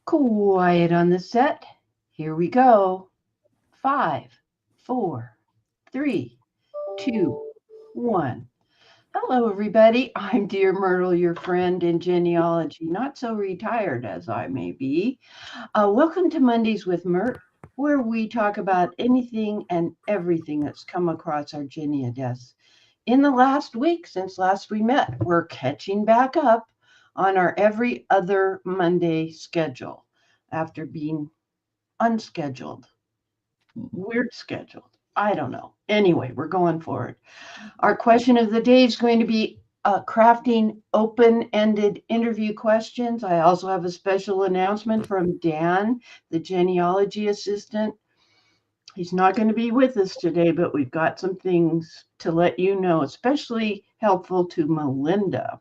Quiet on the set. Here we go. 5, 4, 3, 2, 1. Hello, everybody. I'm Dear Myrtle, your friend in genealogy, not so retired as I may be. Welcome to Mondays with Myrt, where we talk about anything and everything that's come across our Genia desks. In the last week, since last we met, we're catching back up on our every other Monday schedule after being unscheduled, weird scheduled. I don't know. Anyway, we're going for it. Our question of the day is going to be crafting open-ended interview questions. I also have a special announcement from Dan, the genealogy assistant. He's not going to be with us today, but we've got some things to let you know, especially helpful to Melinda.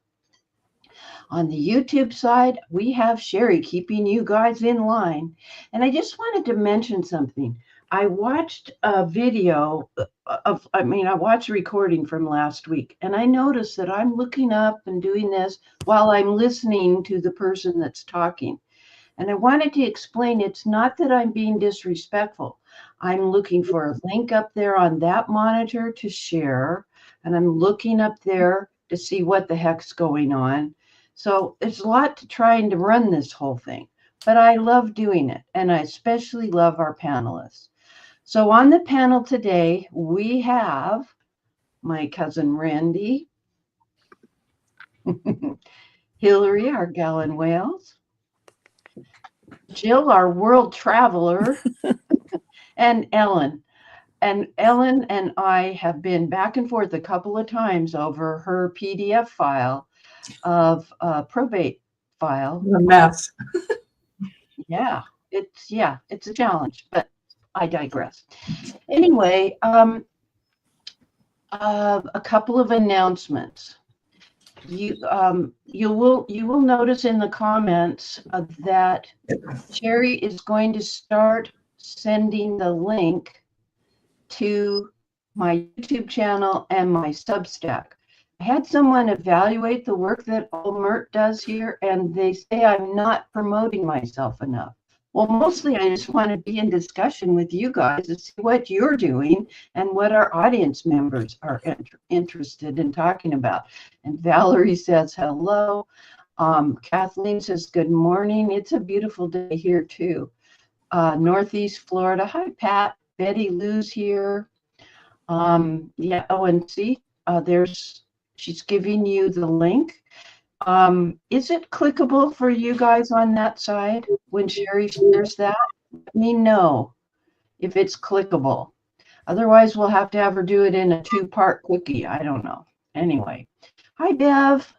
On the YouTube side, we have Sherry keeping you guys in line. And I just wanted to mention something. I watched a video I watched a recording from last week, and I noticed that I'm looking up and doing this while I'm listening to the person that's talking. And I wanted to explain it's not that I'm being disrespectful. I'm looking for a link up there on that monitor to share, and I'm looking up there to see what the heck's going on. So it's a lot to trying to run this whole thing, but I love doing it, and I especially love our panelists. So on the panel today, we have my cousin Randy, Hillary, our gal in Wales, Jill, our world traveler, and Ellen. And Ellen and I have been back and forth a couple of times over her PDF file of probate file. A mess. Yeah, it's a challenge, but I digress. Anyway, a couple of announcements. You will notice in the comments that Sherry is going to start sending the link to my YouTube channel and my Substack. I had someone evaluate the work that Myrt does here, and they say I'm not promoting myself enough. Well, mostly I just want to be in discussion with you guys to see what you're doing and what our audience members are interested in talking about. And Valerie says hello. Kathleen says good morning. It's a beautiful day here too. Northeast Florida. Hi, Pat. Betty Lou's here. Yeah. Oh, and see, she's giving you the link. Is it clickable for you guys on that side when Sherry shares that? Let me know if it's clickable. Otherwise, we'll have to have her do it in a 2-part quickie. I don't know. Anyway, hi, Bev.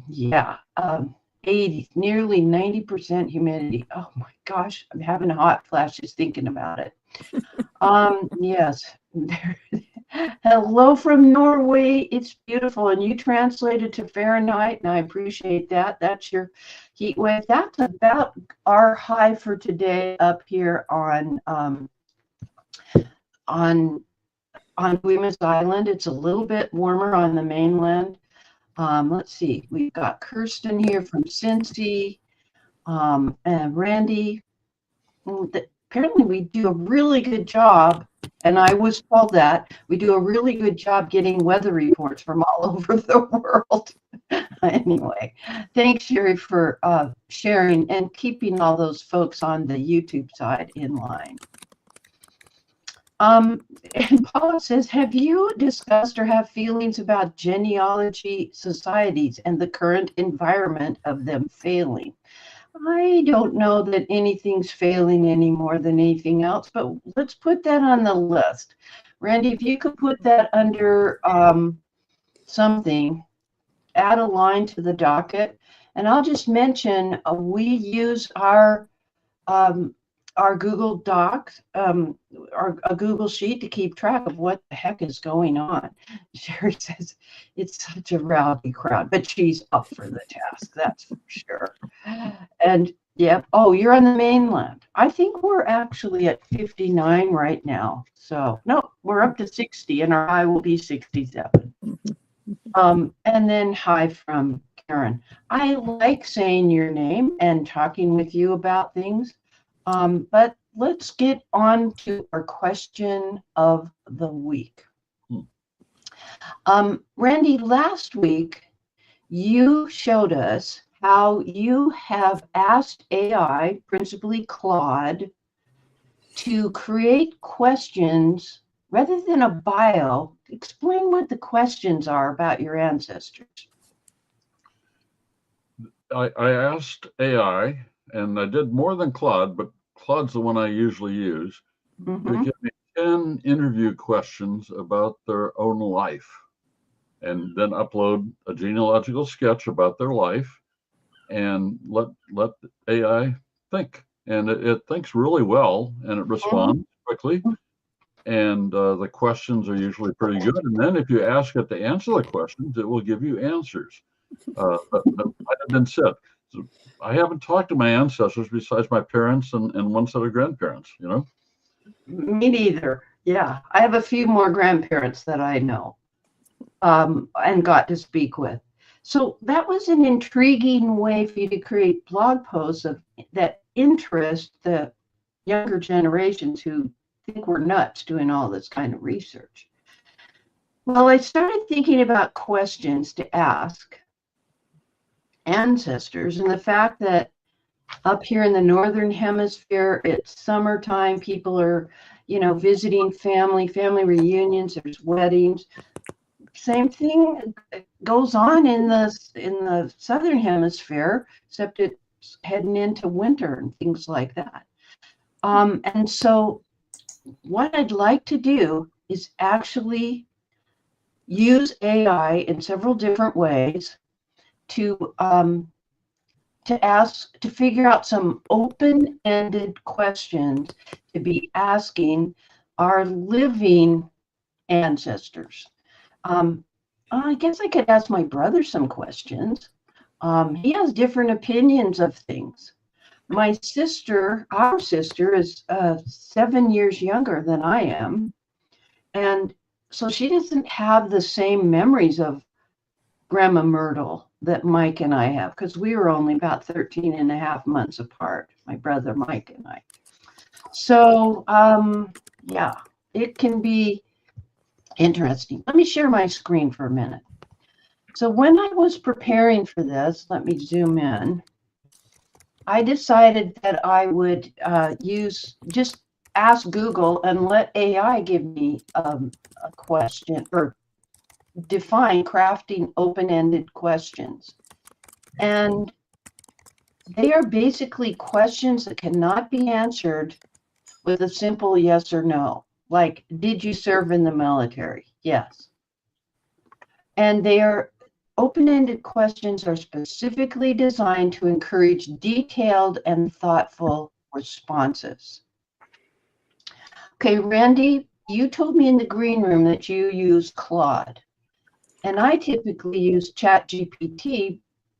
Yeah, 80, nearly 90% humidity. Oh my gosh, I'm having hot flashes thinking about it. Yes. Hello from Norway. It's beautiful, and you translated to Fahrenheit, and I appreciate that. That's your heat wave. That's about our high for today up here on Guimas Island. It's a little bit warmer on the mainland. Let's see. We've got Kirsten here from Cincy, and Randy. Apparently, we do a really good job. And I was told that we do a really good job getting weather reports from all over the world. Anyway, thanks, Sherry, for sharing and keeping all those folks on the YouTube side in line. And Paula says, have you discussed or have feelings about genealogy societies and the current environment of them failing? I don't know that anything's failing any more than anything else, but let's put that on the list. Randy, if you could put that under something, add a line to the docket. And I'll just mention we use our Google Docs, a Google Sheet to keep track of what the heck is going on. Sherry says it's such a rowdy crowd, but she's up for the task, that's for sure. And yeah, oh, you're on the mainland. I think we're actually at 59 right now. So no, we're up to 60, and our high will be 67. And then hi from Karen. I like saying your name and talking with you about things, but let's get on to our question of the week. Randy, last week you showed us how you have asked AI, principally Claude, to create questions rather than a bio. Explain what the questions are about your ancestors. I asked AI, and I did more than Claude, but Claude's the one I usually use, to give me 10 interview questions about their own life, and then upload a genealogical sketch about their life and let AI think. And it thinks really well, and it responds quickly. And the questions are usually pretty good. And then if you ask it to answer the questions, it will give you answers that might have been said. So I haven't talked to my ancestors besides my parents and one set of grandparents, you know? Me neither. Yeah, I have a few more grandparents that I know and got to speak with. So that was an intriguing way for you to create blog posts that interest the younger generations who think we're nuts doing all this kind of research. Well, I started thinking about questions to ask ancestors, and the fact that up here in the northern hemisphere, it's summertime, people are, visiting family reunions, there's weddings. Same thing goes on in the southern hemisphere, except it's heading into winter and things like that. And so what I'd like to do is actually use AI in several different ways to figure out some open-ended questions to be asking our living ancestors. I guess I could ask my brother some questions. He has different opinions of things. Our sister is 7 years younger than I am. And so she doesn't have the same memories of Grandma Myrtle that Mike and I have, because we were only about 13 and a half months apart, my brother Mike and I. So, yeah, it can be interesting. Let me share my screen for a minute. So when I was preparing for this, let me zoom in. I decided that I would just ask Google and let AI give me a question or define crafting open-ended questions. And they are basically questions that cannot be answered with a simple yes or no. Like, did you serve in the military? Yes. And they are open-ended questions are specifically designed to encourage detailed and thoughtful responses. Okay, Randy, you told me in the green room that you use Claude. And I typically use ChatGPT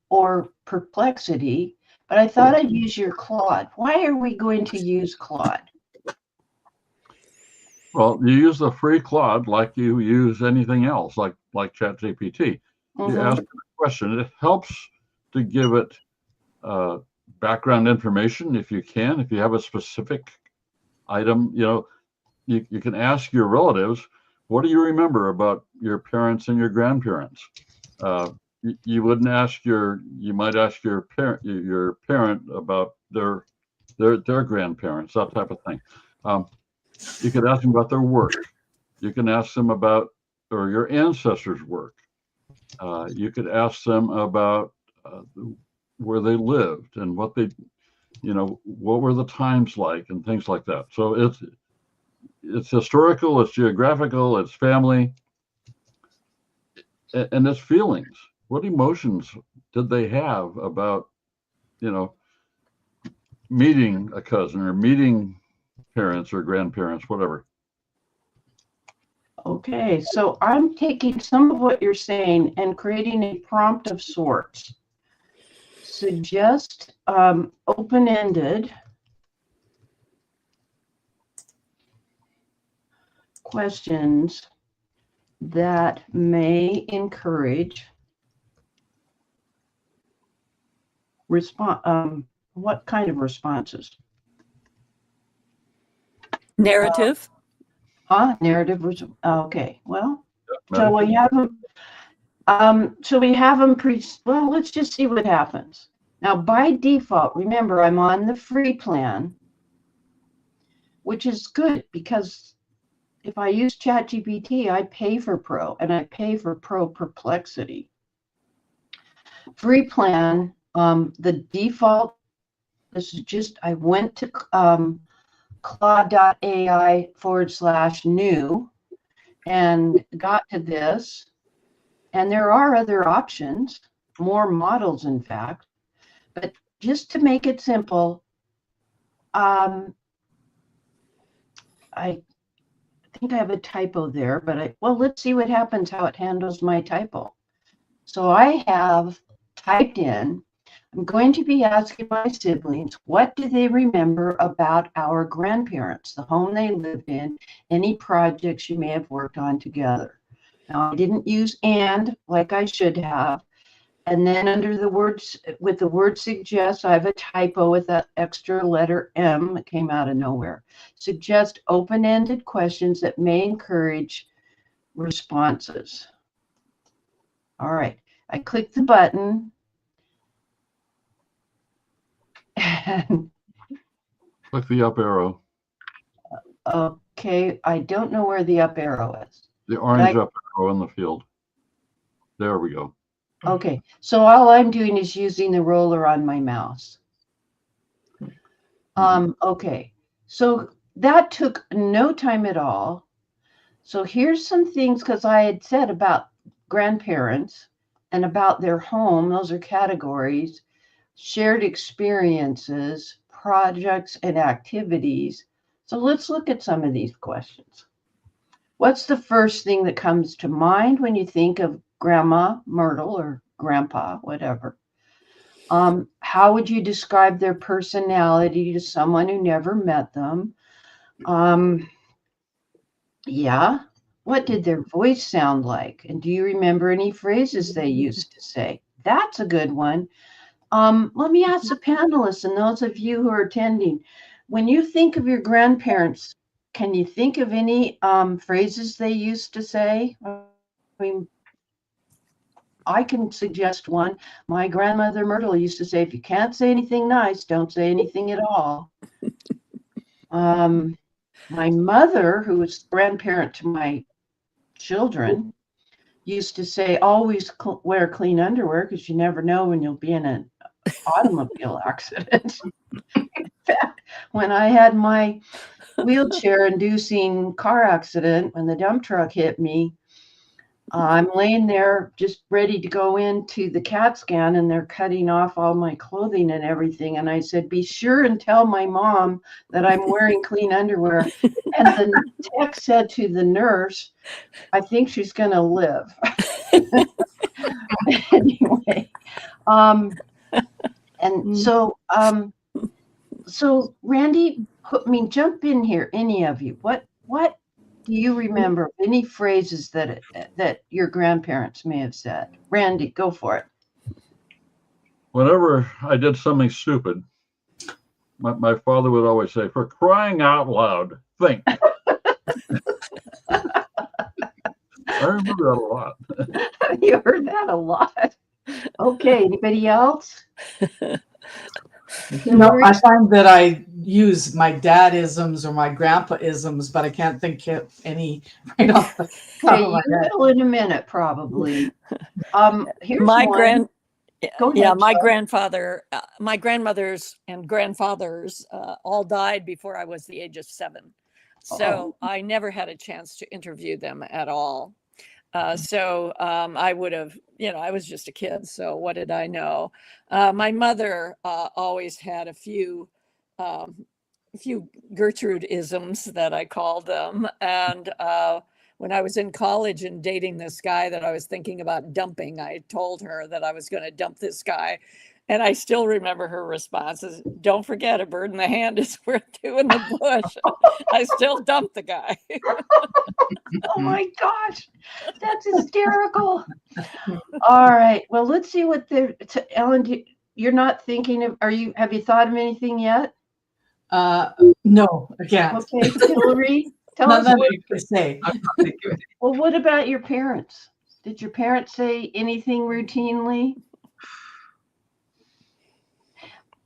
or Perplexity, but I thought I'd use your Claude. Why are we going to use Claude? Well, you use the free Claude like you use anything else, like ChatGPT. You ask a question. It helps to give it background information if you can. If you have a specific item, you can ask your relatives, what do you remember about your parents and your grandparents? You wouldn't ask you might ask your parent about their grandparents, that type of thing. You could ask them about their work. You can ask them about or your ancestors' work. You could ask them about where they lived and what what were the times like and things like that. So it's historical, it's geographical, it's family, and it's feelings. What emotions did they have about, meeting a cousin or meeting parents or grandparents, whatever. Okay, so I'm taking some of what you're saying and creating a prompt of sorts. Suggest open-ended questions that may encourage what kind of responses? Narrative. Narrative. Okay. Well, so we have them. Well, let's just see what happens. Now, by default, remember, I'm on the free plan, which is good because if I use ChatGPT, I pay for Pro, and I pay for Pro Perplexity. Free plan, the default, this is just, I went to claude.ai/new and got to this. And there are other options, more models, in fact. But just to make it simple, I think I have a typo there, but let's see what happens, how it handles my typo. So I have typed in, I'm going to be asking my siblings, what do they remember about our grandparents, the home they lived in, any projects you may have worked on together. Now, I didn't use and like I should have. And then under the words, with the word suggest, I have a typo with that extra letter M that came out of nowhere. Suggest open-ended questions that may encourage responses. All right, I click the button. And click the up arrow. Okay, I don't know where the up arrow is. The orange up arrow in the field. There we go. Okay, so all I'm doing is using the roller on my mouse. Okay, so that took no time at all. So here's some things, because I had said about grandparents and about their home, those are categories, shared experiences, projects, and activities. So let's look at some of these questions. What's the first thing that comes to mind when you think of Grandma Myrtle or Grandpa, whatever? How would you describe their personality to someone who never met them? Yeah. What did their voice sound like? And do you remember any phrases they used to say? That's a good one. Let me ask the panelists and those of you who are attending, when you think of your grandparents, can you think of any phrases they used to say? I mean, I can suggest one. My grandmother Myrtle used to say, if you can't say anything nice, don't say anything at all. My mother, who was grandparent to my children, used to say, always wear clean underwear because you never know when you'll be in an automobile accident. In fact, when I had my wheelchair-inducing car accident, when the dump truck hit me, I'm laying there just ready to go into the CAT scan, and they're cutting off all my clothing and everything. And I said, be sure and tell my mom that I'm wearing clean underwear. And the tech said to the nurse, I think she's going to live. Anyway, and so Randy, jump in here, any of you. What do you remember? Any phrases that your grandparents may have said? Randy, go for it. Whenever I did something stupid, my father would always say, for crying out loud, think. I remember that a lot. You heard that a lot. Okay, anybody else? I find that I use my dad-isms or my grandpa-isms, but I can't think of any right off the top of my head. Will in a minute, probably. Here's my one. My grandfather, my grandmothers and grandfathers all died before I was the age of 7. So I never had a chance to interview them at all. I would have, I was just a kid. So what did I know? My mother always had a few Gertrude-isms that I called them. And when I was in college and dating this guy that I was thinking about dumping, I told her that I was going to dump this guy. And I still remember her responses. Don't forget, a bird in the hand is worth 2 in the bush. I still dumped the guy. Oh my gosh, that's hysterical. All right, well, let's see what Ellen, you're not thinking of, have you thought of anything yet? No, I can't. Okay, Hillary, tell None us. that I can say. Well, what about your parents? Did your parents say anything routinely?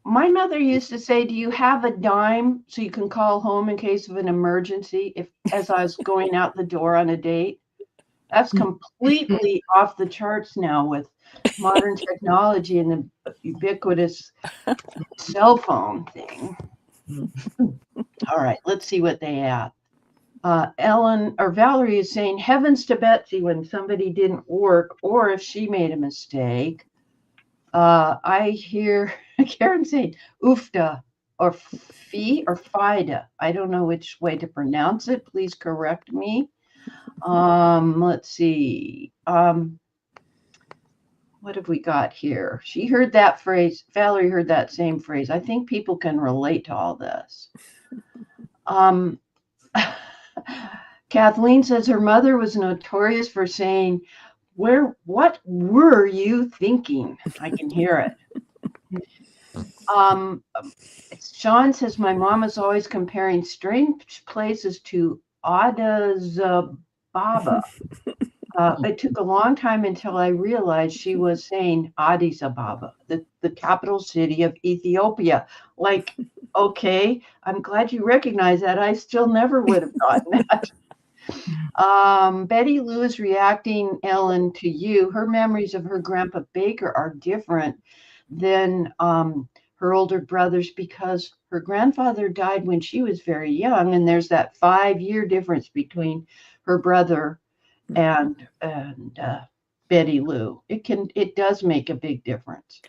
My mother used to say, do you have a dime so you can call home in case of an emergency as I was going out the door on a date? That's completely off the charts now with modern technology and the ubiquitous cell phone thing. All right, let's see what they have. Ellen or Valerie is saying heavens to Betsy when somebody didn't work or if she made a mistake. I hear Karen saying oofda or fee or FIDA. I don't know which way to pronounce it. Please correct me. Let's see. What have we got here? She heard that phrase. Valerie heard that same phrase. I think people can relate to all this. Kathleen says her mother was notorious for saying, what were you thinking? I can hear it. Sean says my mom is always comparing strange places to Addis Ababa. It took a long time until I realized she was saying Addis Ababa, the capital city of Ethiopia. Like, okay, I'm glad you recognize that. I still never would have gotten that. Betty Lou is reacting, Ellen, to you. Her memories of her Grandpa Baker are different than her older brothers because her grandfather died when she was very young, and there's that 5-year difference between her brother and Betty Lou. It does make a big difference.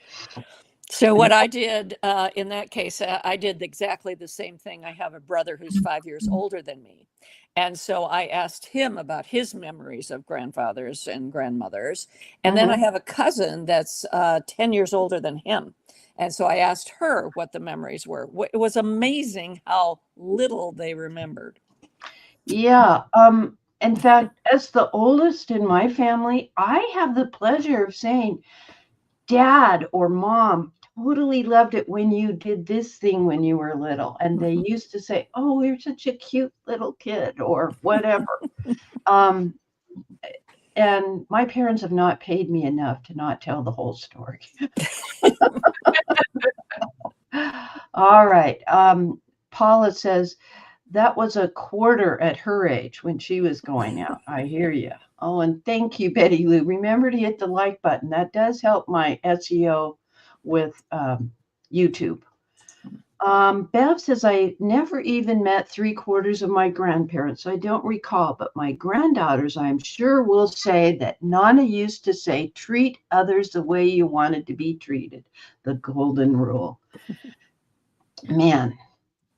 So what I did in that case, I did exactly the same thing. I have a brother who's 5 years older than me. And so I asked him about his memories of grandfathers and grandmothers. And then I have a cousin that's 10 years older than him. And so I asked her what the memories were. It was amazing how little they remembered. Yeah. In fact, as the oldest in my family, I have the pleasure of saying, Dad or Mom totally loved it when you did this thing when you were little. And they used to say, oh, you're such a cute little kid or whatever. And my parents have not paid me enough to not tell the whole story. All right. Paula says, that was a quarter at her age when she was going out. I hear you. Oh, and thank you, Betty Lou. Remember to hit the like button. That does help my SEO with YouTube. Bev says, I never even met 3/4 of my grandparents. So I don't recall, but my granddaughters, I'm sure, will say that Nana used to say, treat others the way you wanted to be treated. The golden rule. Man,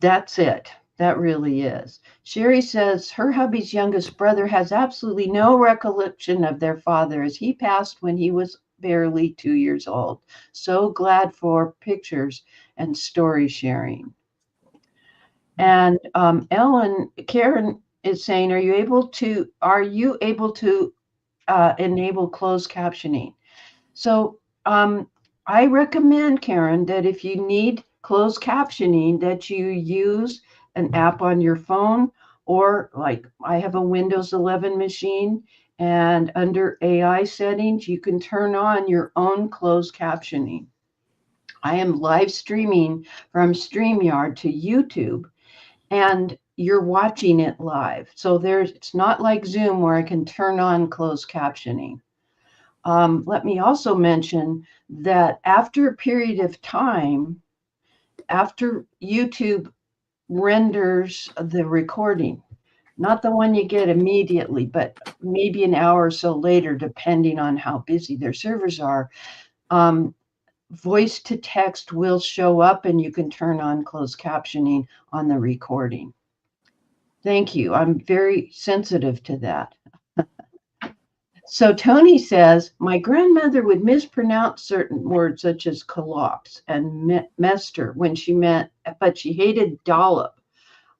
that's it. That really is. Sherry says her hubby's youngest brother has absolutely no recollection of their father as he passed when he was barely 2 years old. So glad for pictures and story sharing. And Karen is saying, are you able to enable closed captioning? So I recommend, Karen, that if you need closed captioning, that you use an app on your phone, or like I have a Windows 11 machine, and under AI settings, you can turn on your own closed captioning. I am live streaming from StreamYard to YouTube, and you're watching it live. So it's not like Zoom where I can turn on closed captioning. Let me also mention that after a period of time, after YouTube renders the recording, not the one you get immediately, but maybe an hour or so later, depending on how busy their servers are, voice to text will show up and you can turn on closed captioning on the recording. Thank you. I'm very sensitive to that. So Tony says, my grandmother would mispronounce certain words such as colloques and mester when she meant, but she hated dollop.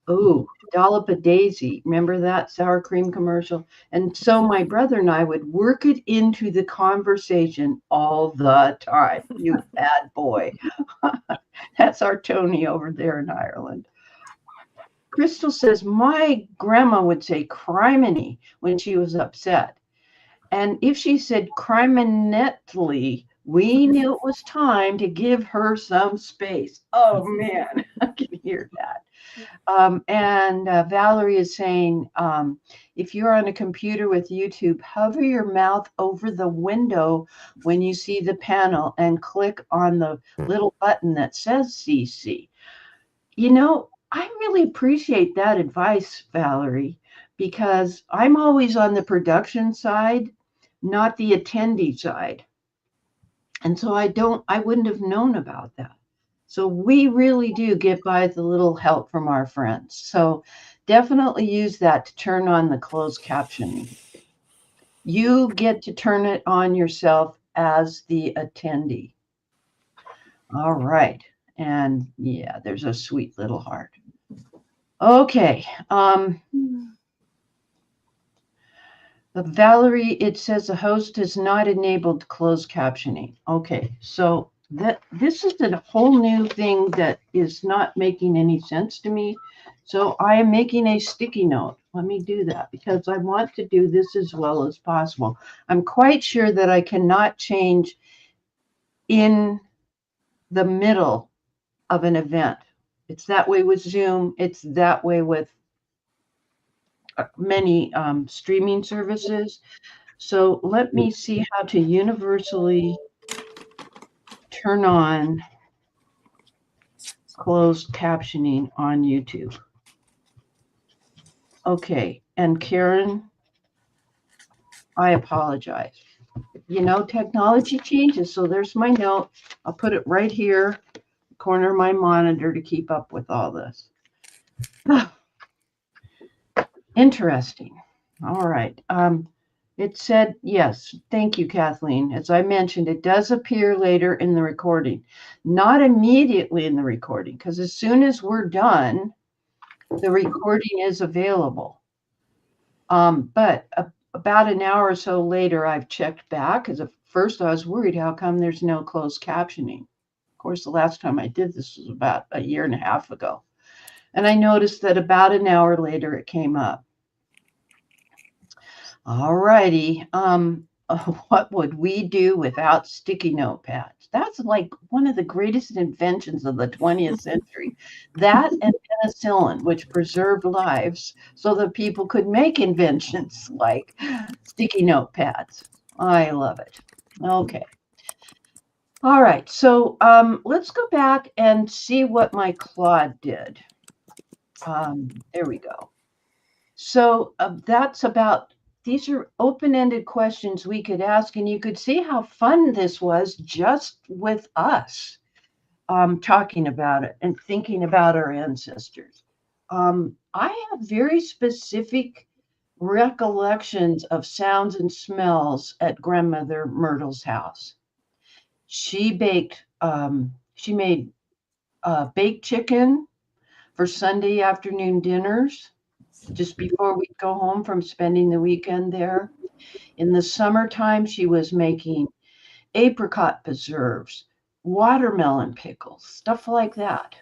Oh, dollop of daisy. Remember that sour cream commercial? And so my brother and I would work it into the conversation all the time. You bad boy. That's our Tony over there in Ireland. Crystal says, my grandma would say criminy when she was upset. And if she said criminetly, we knew it was time to give her some space. Oh, man, I can hear that. And Valerie is saying, if you're on a computer with YouTube, hover your mouth over the window when you see the panel and click on the little button that says CC. You know, I really appreciate that advice, Valerie, because I'm always on the production side, not the attendee side. And so I wouldn't have known about that. So we really do get by with a little help from our friends. So definitely use that to turn on the closed captioning. You get to turn it on yourself as the attendee. All right. And yeah, there's a sweet little heart. Okay. Valerie, it says the host has not enabled closed captioning. Okay, so this is a whole new thing that is not making any sense to me. So I am making a sticky note. Let me do that because I want to do this as well as possible. I'm quite sure that I cannot change in the middle of an event. It's that way with Zoom. It's that way with many streaming services. So let me see how to universally turn on closed captioning on YouTube. Okay, and Karen, I apologize. You know, technology changes, so there's my note. I'll put it right here, corner of my monitor to keep up with all this. Interesting. All right. It said, yes, thank you, Kathleen. As I mentioned, it does appear later in the recording, not immediately in the recording, because as soon as we're done, the recording is available. But about an hour or so later, I've checked back, because at first I was worried, how come there's no closed captioning? Of course, the last time I did this was about a year and a half ago. And I noticed that about an hour later, it came up. All righty. What would we do without sticky notepads? That's like one of the greatest inventions of the 20th century. That and penicillin, which preserved lives so that people could make inventions like sticky notepads. I love it. Okay. All right. So let's go back and see what my Claude did. There we go. So that's about. These are open-ended questions we could ask, and you could see how fun this was just with us talking about it and thinking about our ancestors. I have very specific recollections of sounds and smells at Grandmother Myrtle's house. She made baked chicken for Sunday afternoon dinners, just before we go home from spending the weekend there. In the summertime, she was making apricot preserves, watermelon pickles, stuff like that.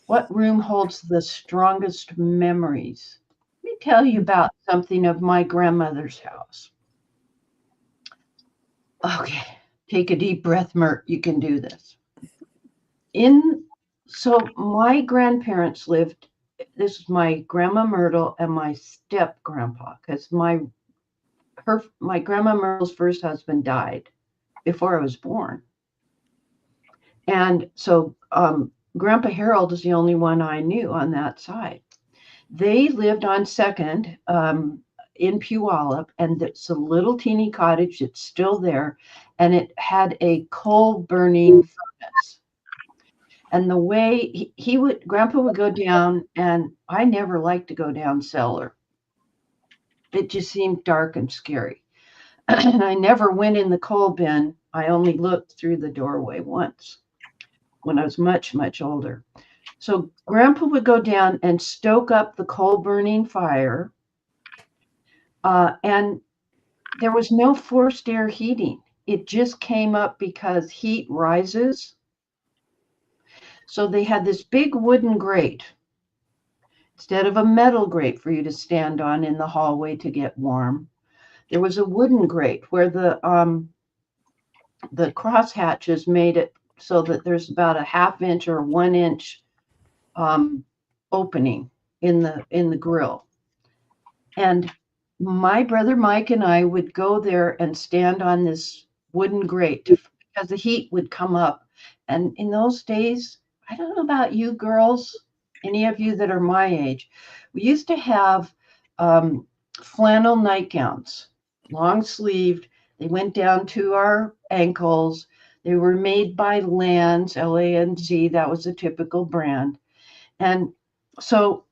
What room holds the strongest memories? Let me tell you about something of my grandmother's house. Okay, take a deep breath, Myrt. You can do this. So my grandparents lived. This is my grandma Myrtle and my step grandpa, because my grandma Myrtle's first husband died before I was born. And so Grandpa Harold is the only one I knew on that side. They lived on Second in Puyallup, and it's a little teeny cottage. It's still there, and it had a coal burning furnace. And the way Grandpa would go down, and I never liked to go down cellar. It just seemed dark and scary. And I never went in the coal bin. I only looked through the doorway once when I was much, much older. So Grandpa would go down and stoke up the coal burning fire. And there was no forced air heating. It just came up because heat rises. So they had this big wooden grate instead of a metal grate for you to stand on in the hallway to get warm. There was a wooden grate where the cross hatches made it so that there's about a 1/2 inch or 1 inch opening in the grill. And my brother Mike and I would go there and stand on this wooden grate because the heat would come up. And in those days, I don't know about you girls, any of you that are my age, we used to have flannel nightgowns, long sleeved. They went down to our ankles. They were made by Lanz, L-A-N-Z. That was a typical brand. And so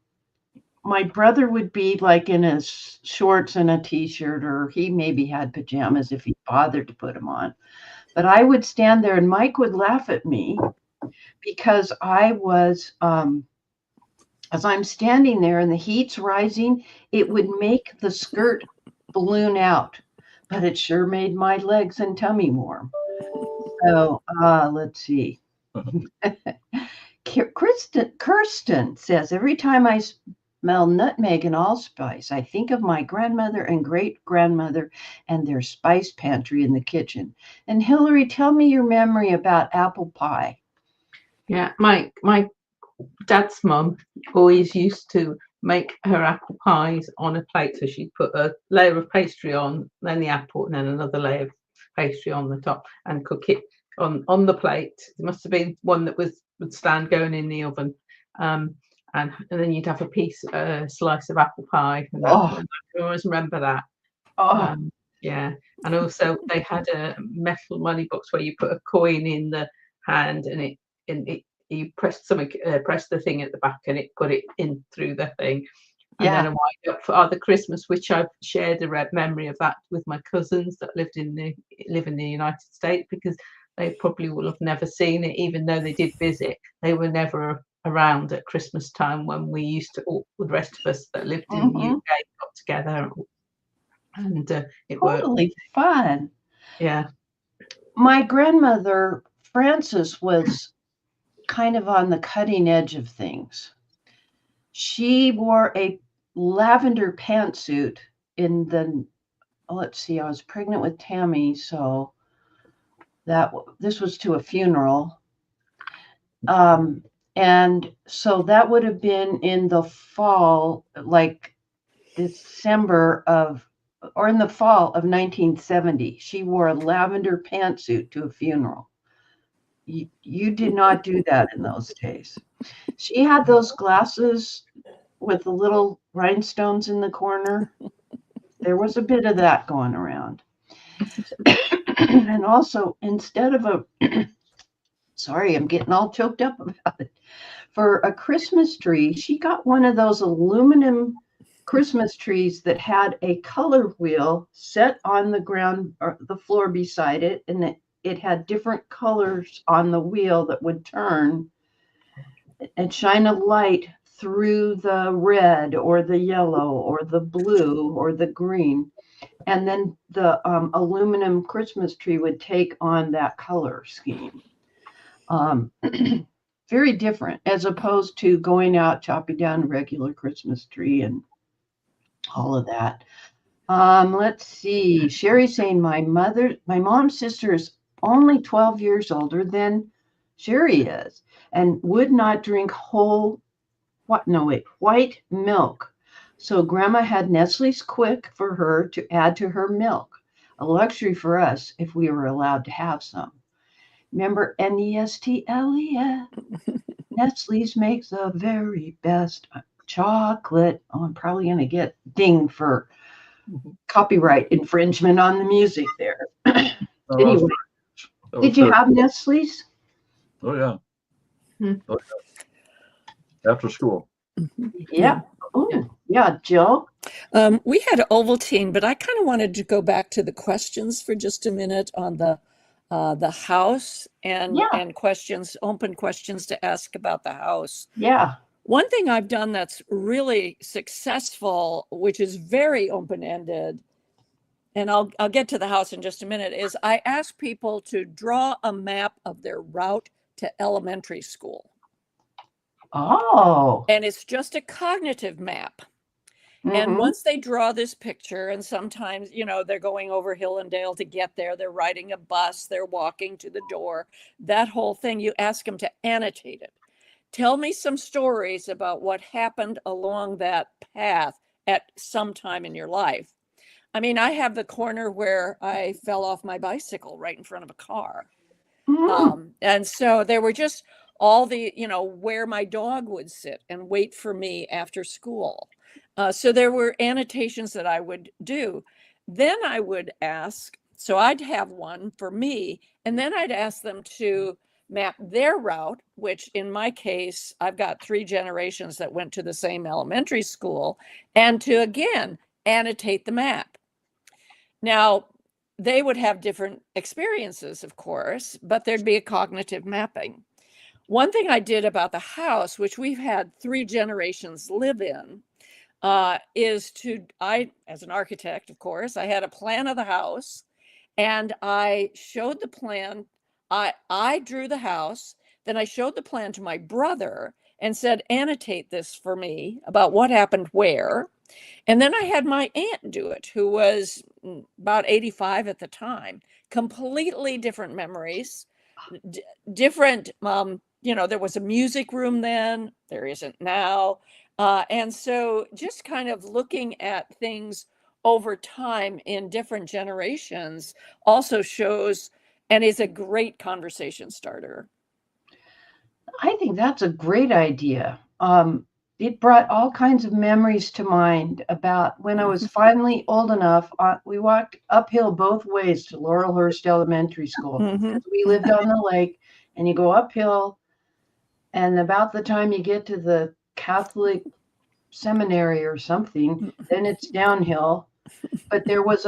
my brother would be like in his shorts and a t-shirt, or he maybe had pajamas if he bothered to put them on. But I would stand there and Mike would laugh at me because I was, as I'm standing there and the heat's rising, it would make the skirt balloon out, but it sure made my legs and tummy warm. So let's see. Kirsten says, every time I smell nutmeg and allspice, I think of my grandmother and great-grandmother and their spice pantry in the kitchen. And Hillary, tell me your memory about apple pie. Yeah, my dad's mum always used to make her apple pies on a plate. So she'd put a layer of pastry on, then the apple, and then another layer of pastry on the top, and cook it on the plate. There must have been one that would stand going in the oven. And then you'd have a slice of apple pie. And I always remember that. Yeah, and also they had a metal money box where you put a coin in the hand, and you pressed the thing at the back, and it got it in through the thing. And then I wind up for Father Christmas, which I've shared a memory of that with my cousins that live in the United States, because they probably will have never seen it, even though they did visit. They were never around at Christmas time when we used to, all the rest of us that lived in the UK got together, and it was totally fun. Yeah. My grandmother Frances was kind of on the cutting edge of things. She wore a lavender pantsuit in the, let's see, I was pregnant with Tammy, so this was to a funeral. And so that would have been in the fall, like December or in the fall of 1970. She wore a lavender pantsuit to a funeral. You did not do that in those days. She had those glasses with the little rhinestones in the corner. There was a bit of that going around. And also, instead of sorry, I'm getting all choked up about it. For a Christmas tree, she got one of those aluminum Christmas trees that had a color wheel set on the ground or the floor beside it, and it had different colors on the wheel that would turn and shine a light through the red or the yellow or the blue or the green. And then the aluminum Christmas tree would take on that color scheme. Very different, as opposed to going out chopping down a regular Christmas tree and all of that. Let's see. Sherry's saying my mom's sister is only 12 years older than Sherry is, and would not drink white milk. So Grandma had Nestle's Quick for her to add to her milk, a luxury for us if we were allowed to have some. Remember Nestle? Nestle's makes the very best chocolate. Oh, I'm probably going to get dinged for copyright infringement on the music there. Anyway, did you have Nestle's? Oh, yeah. Oh, yeah. After school. Yeah. Oh, yeah. Jill? We had Ovaltine, but I kind of wanted to go back to the questions for just a minute on the the house and Yeah. questions, open questions to ask about the house. Yeah. One thing I've done that's really successful, which is very open-ended, and I'll get to the house in just a minute, is I ask people to draw a map of their route to elementary school. Oh. And it's just a cognitive map. And once they draw this picture, and sometimes, you know, they're going over hill and dale to get there, they're riding a bus, they're walking to the door, that whole thing, you ask them to annotate it. Tell me some stories about what happened along that path at some time in your life. I mean, I have the corner where I fell off my bicycle right in front of a car. And so there were just all the, you know, where my dog would sit and wait for me after school. So there were annotations that I would do. Then I would ask, so I'd have one for me, and then I'd ask them to map their route, which in my case, I've got 3 generations that went to the same elementary school, and to again annotate the map. Now, they would have different experiences, of course, but there'd be a cognitive mapping. One thing I did about the house, which we've had 3 generations live in, is I, as an architect, of course, I had a plan of the house, and I showed the plan. I drew the house, then I showed the plan to my brother and said, annotate this for me about what happened where. And then I had my aunt do it, who was about 85 at the time. Completely different memories, different, you know, there was a music room then, there isn't now. And so just kind of looking at things over time in different generations also shows and is a great conversation starter. I think that's a great idea. It brought all kinds of memories to mind about when I was finally old enough. We walked uphill both ways to Laurelhurst Elementary School. We lived on the lake, and you go uphill, and about the time you get to the Catholic seminary or something, then it's downhill. But there was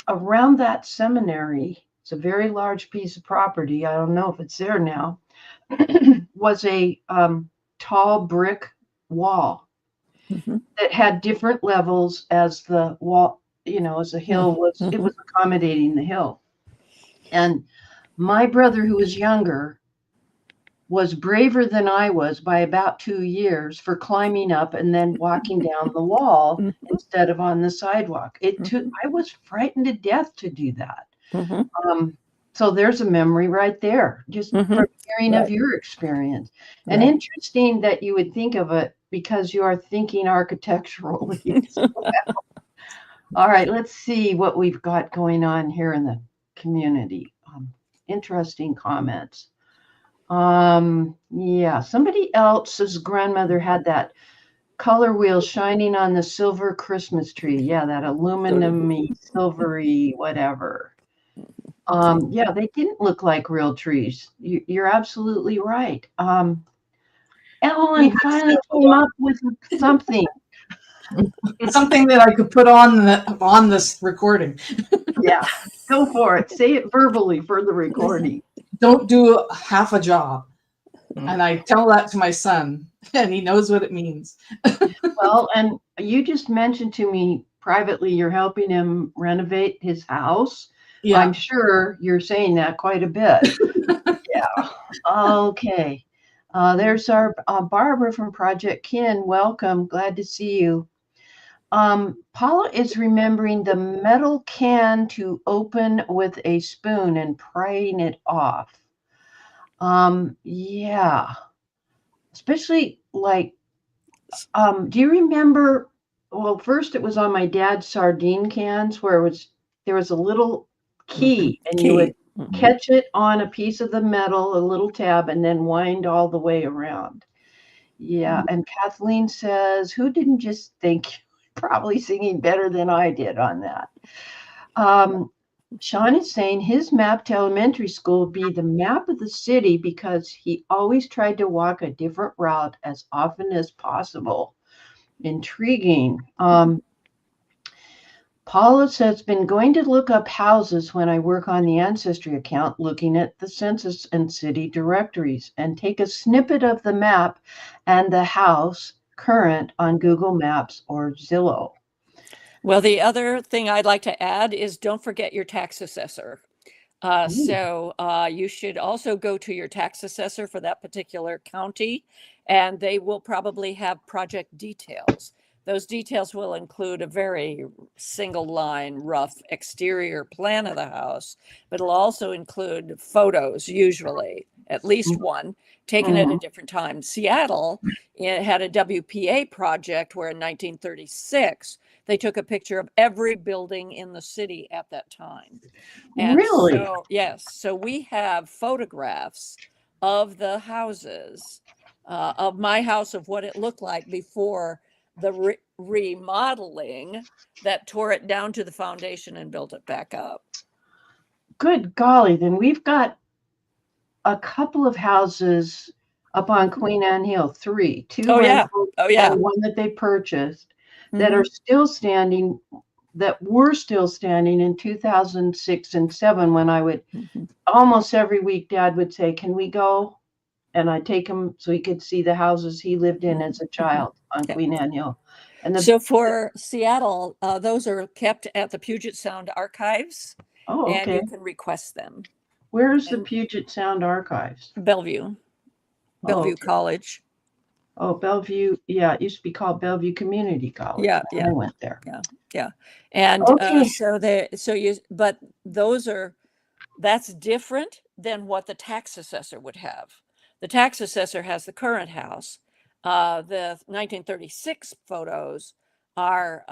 around that seminary, it's a very large piece of property. I don't know if it's there now. Was a tall brick wall that had different levels as the wall, you know, as the hill was, it was accommodating the hill. And my brother, who was younger, was braver than I was by about 2 years for climbing up and then walking down the wall instead of on the sidewalk. I was frightened to death to do that. So there's a memory right there, just from hearing of your experience. And interesting that you would think of it because you are thinking architecturally as well. All right, let's see what we've got going on here in the community. Interesting comments. Yeah, somebody else's grandmother had that color wheel shining on the silver Christmas tree. Yeah, that aluminum-y, silvery, whatever. Yeah, they didn't look like real trees. You're absolutely right. Ellen finally came up with something. Something that I could put on this recording. Yeah, go for it. Say it verbally for the recording. Don't do half a job. And I tell that to my son, and he knows what it means. Well, and you just mentioned to me privately you're helping him renovate his house. Yeah. I'm sure you're saying that quite a bit. Yeah. Okay. There's our Barbara from Project Kin. Welcome. Glad to see you. Paula is remembering the metal can to open with a spoon and prying it off. Yeah. Especially like, do you remember? Well, first it was on my dad's sardine cans where there was a little key and you would catch it on a piece of the metal, a little tab, and then wind all the way around. Yeah. And Kathleen says, who didn't just think probably singing better than I did on that? Sean is saying his map to elementary school would be the map of the city because he always tried to walk a different route as often as possible. Intriguing. Paula says, been going to look up houses when I work on the Ancestry account, looking at the census and city directories, and take a snippet of the map and the house current on Google Maps or Zillow. Well, the other thing I'd like to add is don't forget your tax assessor. So you should also go to your tax assessor for that particular county, and they will probably have project details. Those details will include a very single line, rough exterior plan of the house, but it'll also include photos, usually, at least one, taken at a different time. Seattle, it had a WPA project where in 1936, they took a picture of every building in the city at that time. And Really? so, yes, so we have photographs of the houses, of my house, of what it looked like before the remodeling that tore it down to the foundation and built it back up. Good golly, then we've got a couple of houses up on Queen Anne Hill, two rentals and one that they purchased that are still standing, that were still standing in 2006 and 7 when I would almost every week, Dad would say, can we go? And I'd take him so he could see the houses he lived in as a child on Queen Anne Hill. And so for Seattle, those are kept at the Puget Sound Archives. Oh, okay. And you can request them. Where's the Puget Sound Archives? Bellevue College. Oh, Bellevue. Yeah, it used to be called Bellevue Community College. Yeah. I went there. Yeah. And but that's different than what the tax assessor would have. The tax assessor has the current house. The 1936 photos are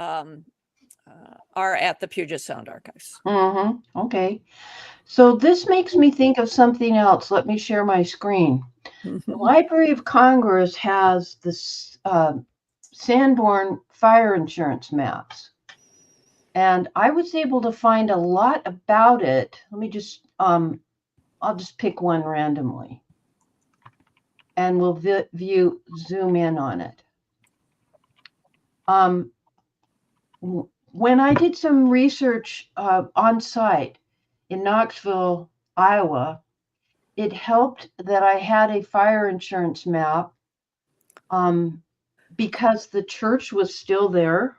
at the Puget Sound Archives. Okay. So this makes me think of something else. Let me share my screen. The Library of Congress has the Sanborn fire insurance maps. And I was able to find a lot about it. Let me just, I'll just pick one randomly. And we'll zoom in on it. When I did some research on site in Knoxville, Iowa, it helped that I had a fire insurance map because the church was still there,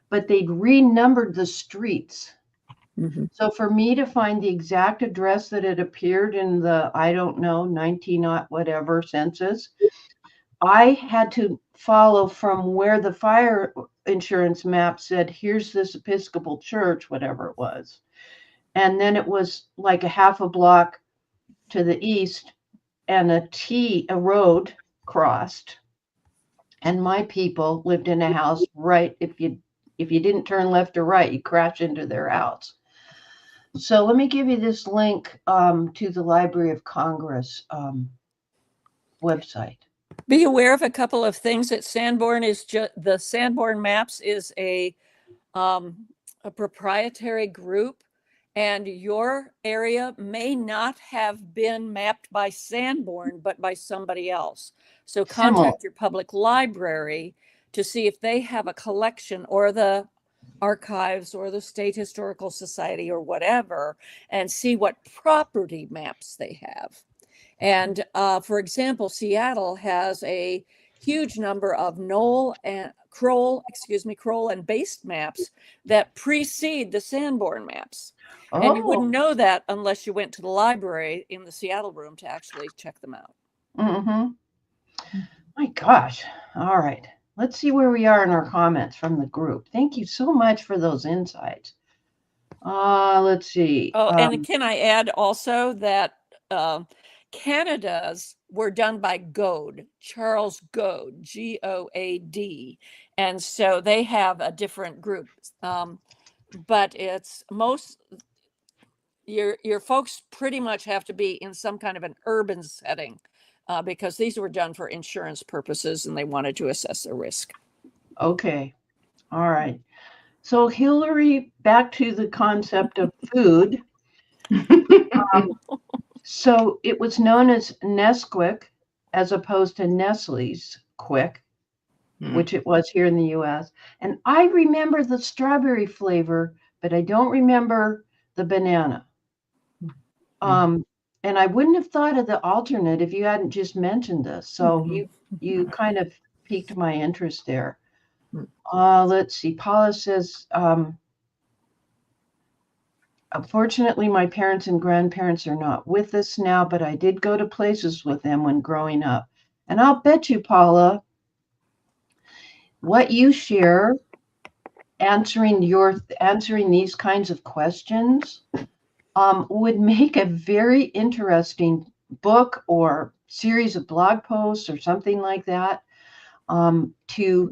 but they'd renumbered the streets. So for me to find the exact address that had appeared in the, I don't know, 19 whatever census, I had to follow from where the fire insurance map said, here's this Episcopal church, whatever it was. And then it was like a half a block to the east and a road crossed. And my people lived in a house right, if you didn't turn left or right, you crash into their house. So let me give you this link to the Library of Congress website. Be aware of a couple of things that Sanborn is the Sanborn Maps is a proprietary group, and your area may not have been mapped by Sanborn, but by somebody else. So contact your public library to see if they have a collection, or the archives or the State Historical Society or whatever, and see what property maps they have. And for example, Seattle has a huge number of Kroll and based maps that precede the Sanborn maps. And you wouldn't know that unless you went to the library in the Seattle room to actually check them out. My gosh. All right. Let's see where we are in our comments from the group. Thank you so much for those insights. Let's see. Oh, and can I add also that Canada's were done by Goad, Charles Goad, G-O-A-D. And so they have a different group. But it's your folks pretty much have to be in some kind of an urban setting because these were done for insurance purposes and they wanted to assess the risk. Okay. All right. So Hillary, back to the concept of food. So it was known as Nesquik as opposed to Nestle's Quick. which it was here in the US. And I remember the strawberry flavor, but I don't remember the banana. And I wouldn't have thought of the alternate if you hadn't just mentioned this. So you kind of piqued my interest there. Let's see. Paula says, unfortunately, my parents and grandparents are not with us now, but I did go to places with them when growing up. And I'll bet you, Paula, what you share, answering these kinds of questions, would make a very interesting book or series of blog posts or something like that, to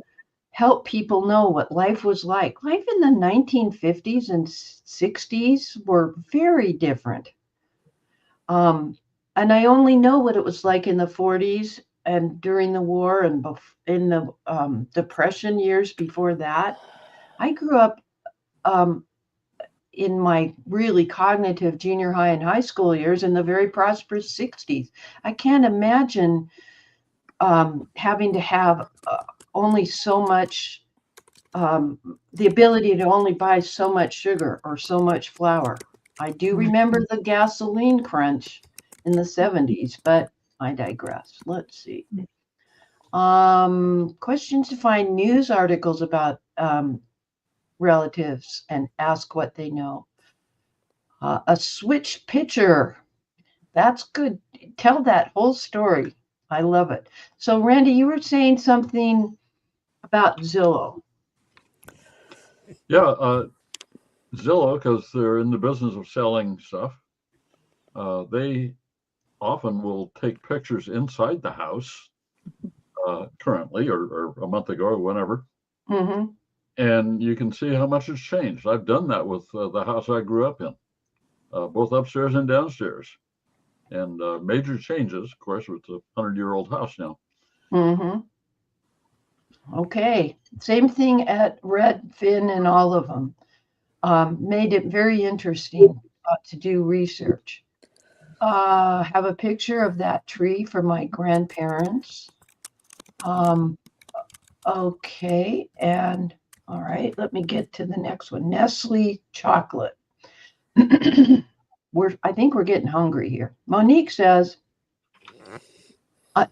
help people know what life was like. Life in the 1950s and 60s were very different. And I only know what it was like in the 40s and during the war and in the Depression years before that. I grew up in my really cognitive junior high and high school years in the very prosperous 60s. I can't imagine having to have only so much, the ability to only buy so much sugar or so much flour. I do remember the gasoline crunch in the 70s, but I digress. Let's see. Questions to find news articles about relatives and ask what they know. A switch picture. That's good. Tell that whole story. I love it. So, Randy, you were saying something about Zillow. Yeah, Zillow, because they're in the business of selling stuff, they often will take pictures inside the house currently or a month ago or whenever. And you can see how much it's changed. I've done that with the house I grew up in, both upstairs and downstairs. And major changes, of course, it's a 100-year-old house now. Okay. Same thing at Redfin and all of them. Made it very interesting to do research. Have a picture of that tree for my grandparents. Okay. And all right, let me get to the next one. Nestle chocolate. I think we're getting hungry here. Monique says,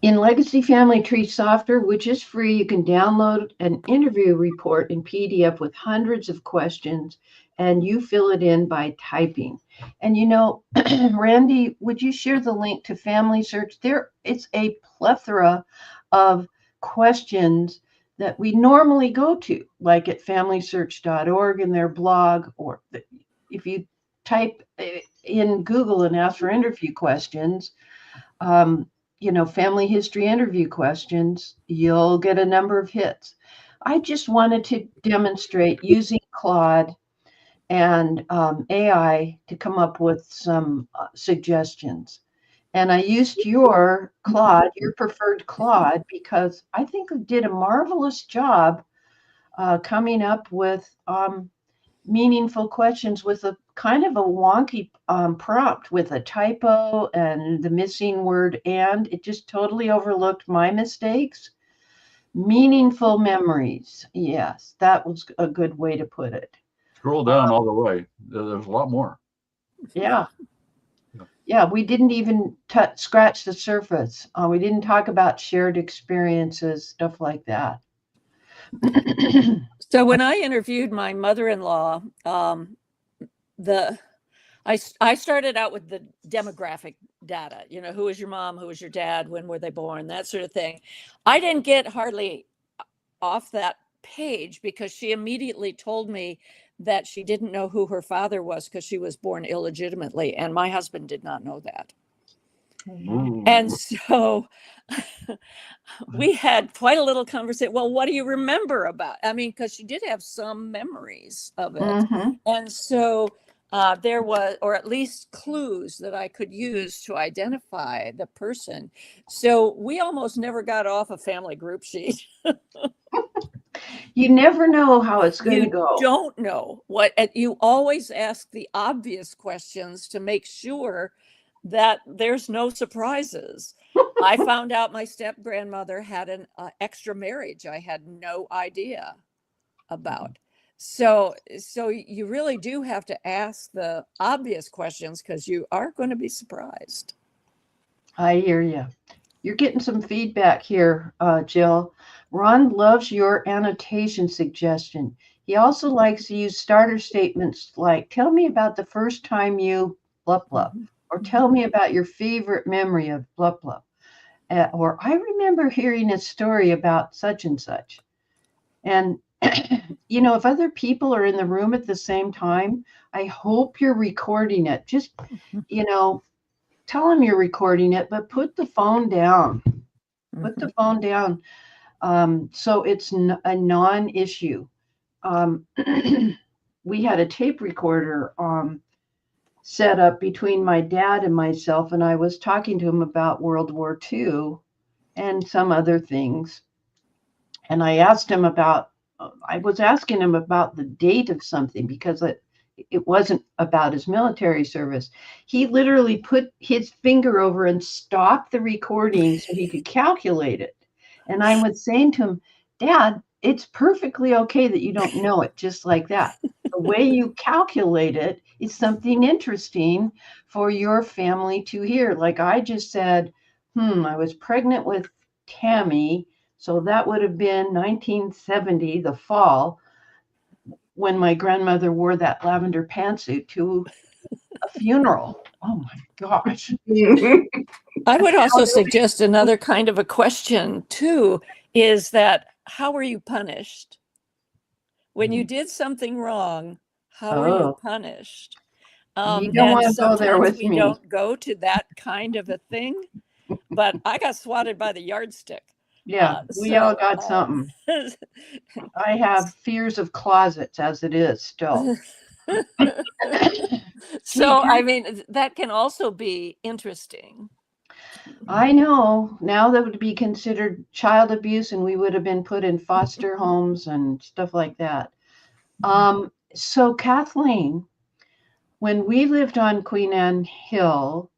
in Legacy Family Tree software, which is free, you can download an interview report in PDF with hundreds of questions, and you fill it in by typing. And you know, Randy, would you share the link to Family Search? It's a plethora of questions that we normally go to, like at FamilySearch.org in their blog, or if you type in Google and ask for interview questions, family history interview questions, you'll get a number of hits. I just wanted to demonstrate using Claude and AI to come up with some suggestions. And I used your Claude, your preferred Claude, because I think it did a marvelous job coming up with meaningful questions with a kind of a wonky prompt with a typo and the missing word and. It just totally overlooked my mistakes. Meaningful memories. Yes, that was a good way to put it. Scroll down all the way. There's a lot more. Yeah. Yeah, we didn't even scratch the surface. We didn't talk about shared experiences, stuff like that. So when I interviewed my mother-in-law, I started out with the demographic data, who was your mom, who was your dad, when were they born, that sort of thing. I didn't get hardly off that page because she immediately told me that she didn't know who her father was because she was born illegitimately. And my husband did not know that. Ooh. And so we had quite a little conversation. Well, what do you remember about? I mean, because she did have some memories of it. And so there was, or at least clues that I could use to identify the person. So we almost never got off a family group sheet. You never know how it's going to go. You don't know what, you always ask the obvious questions to make sure that there's no surprises. I found out my step grandmother had an extra marriage I had no idea about. So you really do have to ask the obvious questions because you are going to be surprised. I hear you. You're getting some feedback here, Jill. Ron loves your annotation suggestion. He also likes to use starter statements like, tell me about the first time you blah, blah, or tell me about your favorite memory of blah, blah. Or I remember hearing a story about such and such. And, if other people are in the room at the same time, I hope you're recording it. Just, tell them you're recording it, but put the phone down. Put the phone down. So it's a non-issue. We had a tape recorder set up between my dad and myself, and I was talking to him about World War II and some other things. And I was asking him about the date of something because it wasn't about his military service. He literally put his finger over and stopped the recording so he could calculate it. And I was saying to him, Dad, it's perfectly okay that you don't know it just like that. The way you calculate it is something interesting for your family to hear. Like I just said, I was pregnant with Tammy. So that would have been 1970, the fall, when my grandmother wore that lavender pantsuit to a funeral. Oh my gosh. I would also suggest another kind of a question too, is that how were you punished? When you did something wrong, how were you punished? You don't want to go there with we me. don't go to that kind of a thing, but I got swatted by the yardstick. Yeah, we all got something. I have fears of closets as it is still. So, I mean, that can also be interesting. I know. Now that would be considered child abuse, and we would have been put in foster homes and stuff like that. So, Kathleen, when we lived on Queen Anne Hill,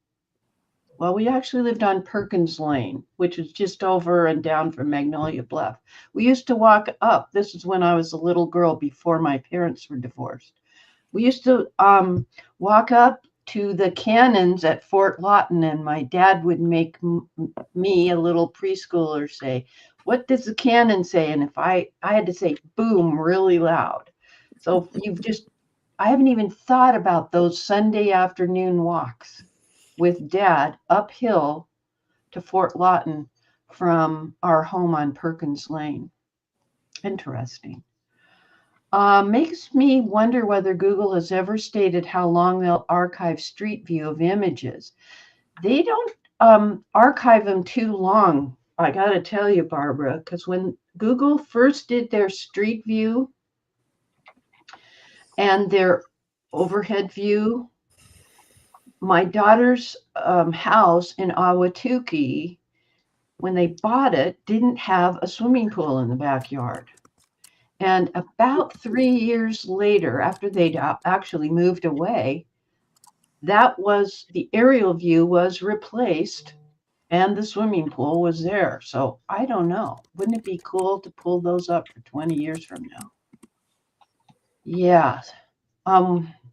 well, we actually lived on Perkins Lane, which is just over and down from Magnolia Bluff. We used to walk up. This is when I was a little girl before my parents were divorced. We used to walk up to the cannons at Fort Lawton, and my dad would make me, a little preschooler, say, what does the cannon say? And if I had to say boom really loud. So I haven't even thought about those Sunday afternoon walks with Dad uphill to Fort Lawton from our home on Perkins Lane. Interesting. Makes me wonder whether Google has ever stated how long they'll archive Street View of images. They don't archive them too long, I gotta tell you, Barbara, because when Google first did their Street View and their overhead view, my daughter's house in Ahwatukee, when they bought it, didn't have a swimming pool in the backyard. And about 3 years later, after they'd actually moved away, the aerial view was replaced and the swimming pool was there. So I don't know. Wouldn't it be cool to pull those up for 20 years from now? Yeah.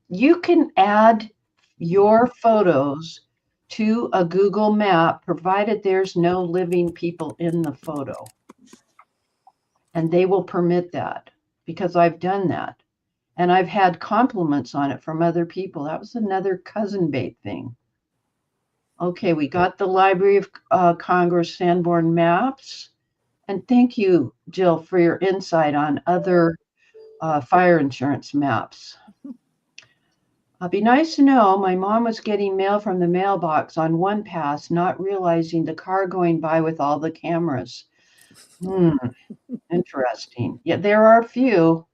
You can add your photos to a Google map, provided there's no living people in the photo. And they will permit that because I've done that. And I've had compliments on it from other people. That was another cousin bait thing. Okay, we got the Library of Congress Sanborn maps. And thank you, Jill, for your insight on other fire insurance maps. It'd be nice to know my mom was getting mail from the mailbox on one pass, not realizing the car going by with all the cameras. Interesting. Yeah, there are a few.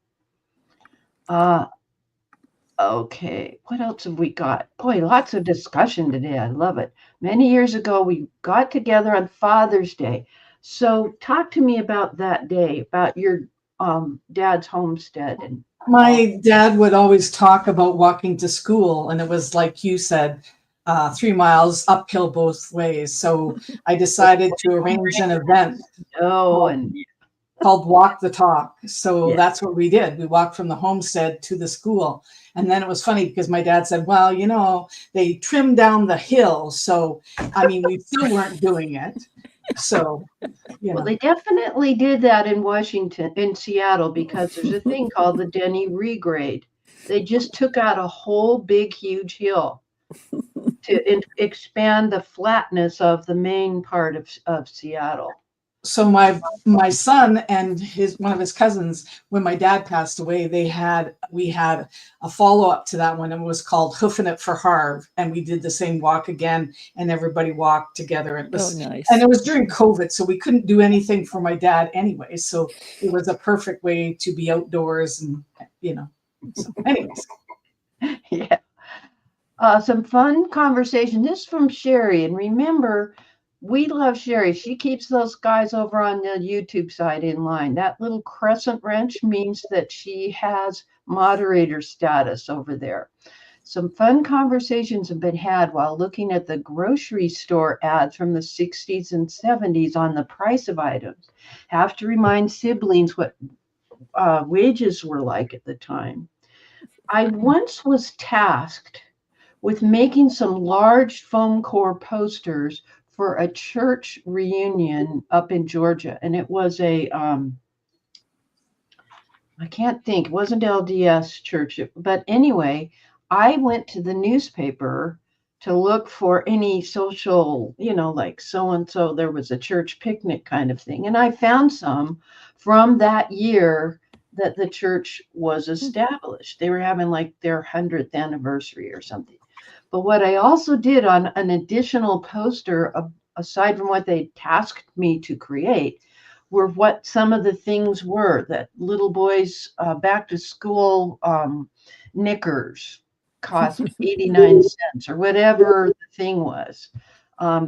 Okay, what else have we got? Boy, lots of discussion today. I love it. Many years ago, we got together on Father's Day. So talk to me about that day, about your dad's homestead. And my dad would always talk about walking to school, and it was like you said, 3 miles uphill both ways. So I decided to arrange an event Oh, and called Walk the Talk. So Yeah. that's what we did. We walked from the homestead to the school. And then it was funny because my dad said, well, you know, they trimmed down the hill. So, I mean, we still weren't doing it. So, you well, know, they definitely did that in Washington, in Seattle, because there's a thing called the Denny regrade. They just took out a whole big, huge hill to expand the flatness of the main part of Seattle. so my son and one of his cousins, when my dad passed away, we had a follow-up to that one, and it was called Hoofing It for Harv, and we did the same walk again, and everybody walked together. It was nice. And it was during COVID, so we couldn't do anything for my dad anyway, so it was a perfect way to be outdoors, and you know, so anyways. Yeah. Some fun conversation. This is from Sherry. And remember, we love Sherry. She keeps those guys over on the YouTube side in line. That little crescent wrench means that she has moderator status over there. Some fun conversations have been had while looking at the grocery store ads from the 60s and 70s on the price of items. Have to remind siblings what wages were like at the time. I once was tasked with making some large foam core posters for a church reunion up in Georgia. And it was I can't think, it wasn't LDS church, but anyway, I went to the newspaper to look for any social, like so-and-so, there was a church picnic kind of thing. And I found some from that year that the church was established. They were having like their 100th anniversary or something. But what I also did on an additional poster, aside from what they tasked me to create, were what some of the things were that little boys' back to school knickers cost 89 cents or whatever the thing was.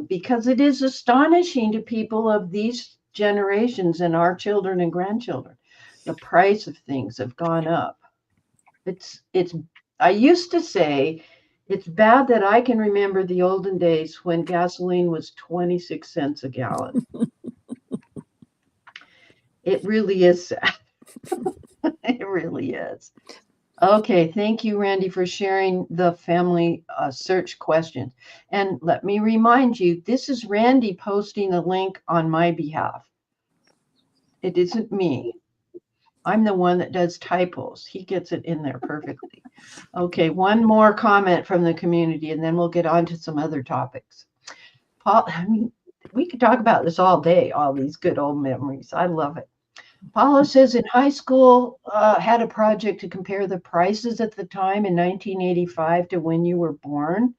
Because it is astonishing to people of these generations and our children and grandchildren. The price of things have gone up. I used to say, it's bad that I can remember the olden days when gasoline was 26 cents a gallon. It really is sad. It really is. Okay, thank you, Randy, for sharing the family search questions. And let me remind you, this is Randy posting the link on my behalf. It isn't me. I'm the one that does typos. He gets it in there perfectly. Okay, one more comment from the community, and then we'll get on to some other topics. Paul, I mean, we could talk about this all day, all these good old memories. I love it. Paula says in high school, had a project to compare the prices at the time in 1985 to when you were born.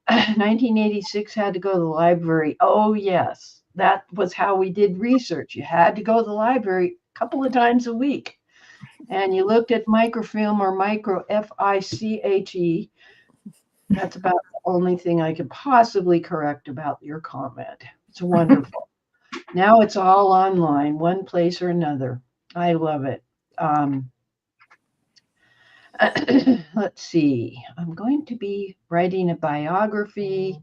1986 had to go to the library. Oh, yes. That was how we did research. You had to go to the library a couple of times a week. And you looked at microfilm or micro, FICHE. That's about the only thing I could possibly correct about your comment. It's wonderful. Now it's all online, one place or another. I love it. Let's see. I'm going to be writing a biography,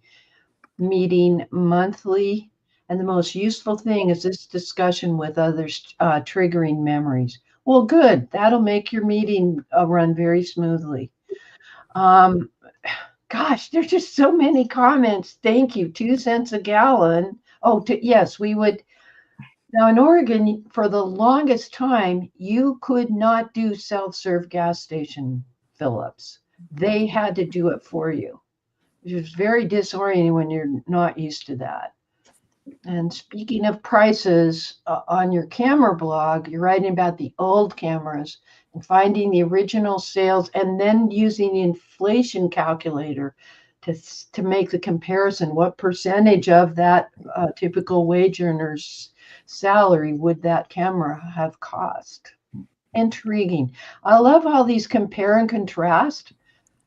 meeting monthly. And the most useful thing is this discussion with others, triggering memories. Well, good. That'll make your meeting run very smoothly. Gosh, there's just so many comments. Thank you. 2 cents a gallon. Oh, yes, we would. Now, in Oregon, for the longest time, you could not do self-serve gas station fill-ups. They had to do it for you. It was very disorienting when you're not used to that. And speaking of prices, on your camera blog, you're writing about the old cameras and finding the original sales and then using the inflation calculator to make the comparison. What percentage of that typical wage earner's salary would that camera have cost? Intriguing. I love how these compare and contrast.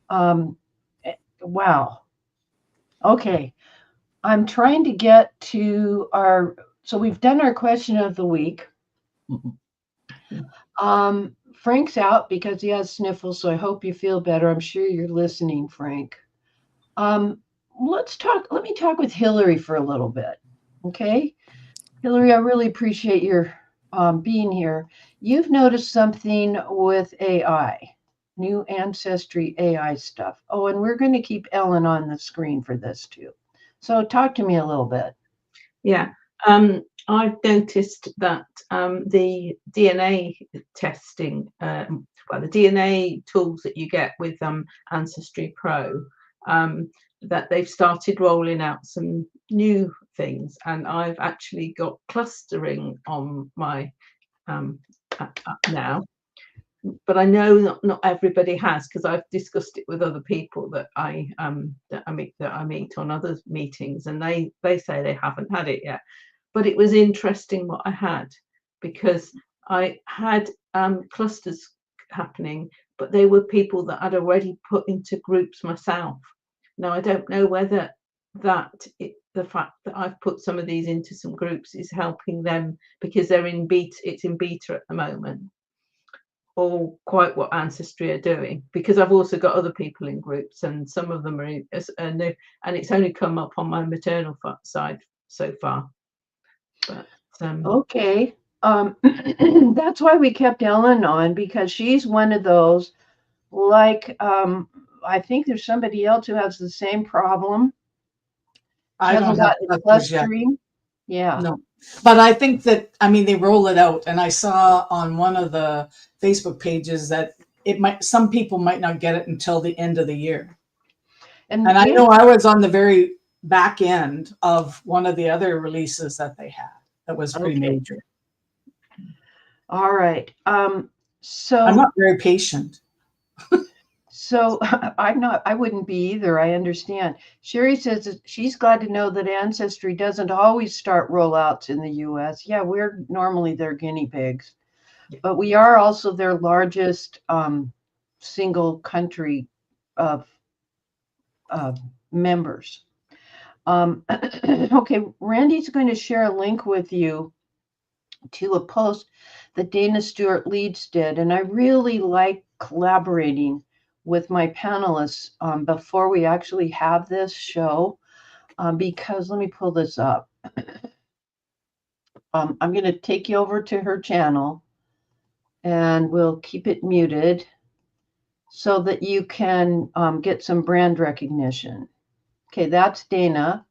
Wow. Okay. I'm trying to get to so we've done our question of the week. Frank's out because he has sniffles, so I hope you feel better. I'm sure you're listening, Frank. let me talk with Hillary for a little bit. Okay. Hillary, I really appreciate your being here. You've noticed something with AI, new ancestry AI stuff. Oh, and we're going to keep Ellen on the screen for this too. So talk to me a little bit. Yeah, I've noticed that the DNA testing, well, the DNA tools that you get with Ancestry Pro, that they've started rolling out some new things, and I've actually got clustering on my app now. But I know not everybody has, because I've discussed it with other people that I meet on other meetings, and they say they haven't had it yet. But it was interesting what I had, because I had clusters happening, but they were people that I'd already put into groups myself. Now I don't know whether the fact that I've put some of these into some groups is helping them because they're in beta. It's in beta at the moment, or quite what Ancestry are doing, because I've also got other people in groups, and some of them are new, and it's only come up on my maternal side so far. But Okay. That's why we kept Ellen on, because she's one of those, like, I think there's somebody else who has the same problem. I don't have clusters yet. Yeah. No, but I think that, I mean, they roll it out, and I saw on one of the Facebook pages that some people might not get it until the end of the year. And I know I was on the very back end of one of the other releases that they had. That was pretty major. All right. So I'm not very patient. So I wouldn't be either. I understand. Sherry says that she's glad to know that Ancestry doesn't always start rollouts in the US. Yeah, we're normally their guinea pigs, but we are also their largest single country of members. Okay, Randy's going to share a link with you to a post that Dana Stewart Leeds did, and I really like collaborating with my panelists before we actually have this show, because let me pull this up. I'm going to take you over to her channel, and we'll keep it muted so that you can get some brand recognition. Okay, that's Dana,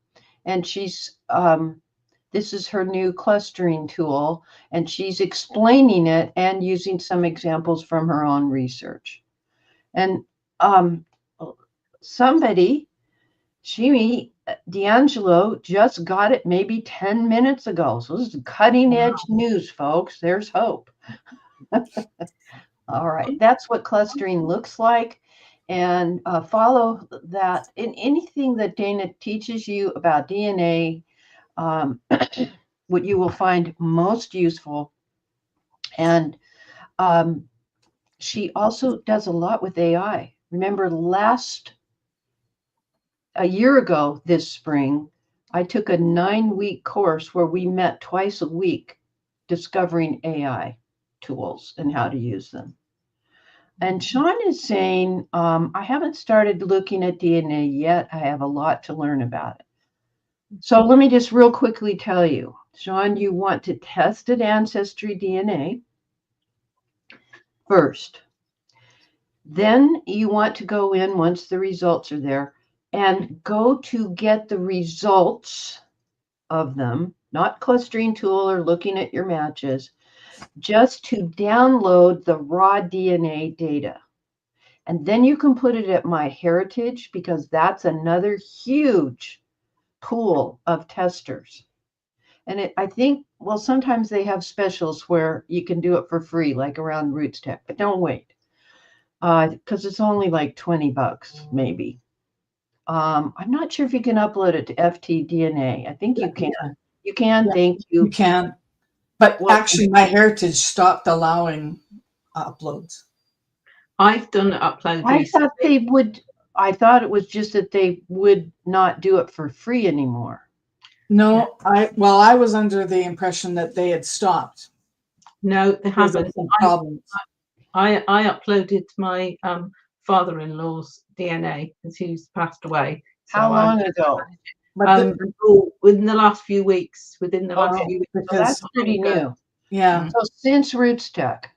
and she's this is her new clustering tool, and she's explaining it and using some examples from her own research. And somebody, D'Angelo, just got it maybe 10 minutes ago. So this is cutting edge news, folks. There's hope. All right, that's what clustering looks like. And follow that in anything that Dana teaches you about DNA, what you will find most useful. And she also does a lot with AI. Remember a year ago this spring, I took a 9-week course where we met twice a week discovering AI tools and how to use them. And Sean is saying, I haven't started looking at DNA yet. I have a lot to learn about it. So let me just real quickly tell you, Sean, you want to test at Ancestry DNA first. Then you want to go in once the results are there and go to get the results of them, not clustering tool or looking at your matches, just to download the raw DNA data. And then you can put it at MyHeritage, because that's another huge pool of testers. And I think, well, sometimes they have specials where you can do it for free, like around Roots Tech, but don't wait, because it's only like $20, maybe. I'm not sure if you can upload it to FTDNA. I think you can. You can, thank you. You can. But actually, MyHeritage stopped allowing uploads. I've done an upload recently. I thought it was just that they would not do it for free anymore. No, I was under the impression that they had stopped. No, they haven't. I uploaded my father-in-law's DNA because he's passed away. How So long ago? But within the last few weeks, within the last Okay, few weeks. so because that's pretty new. yeah, So since Roots Tech.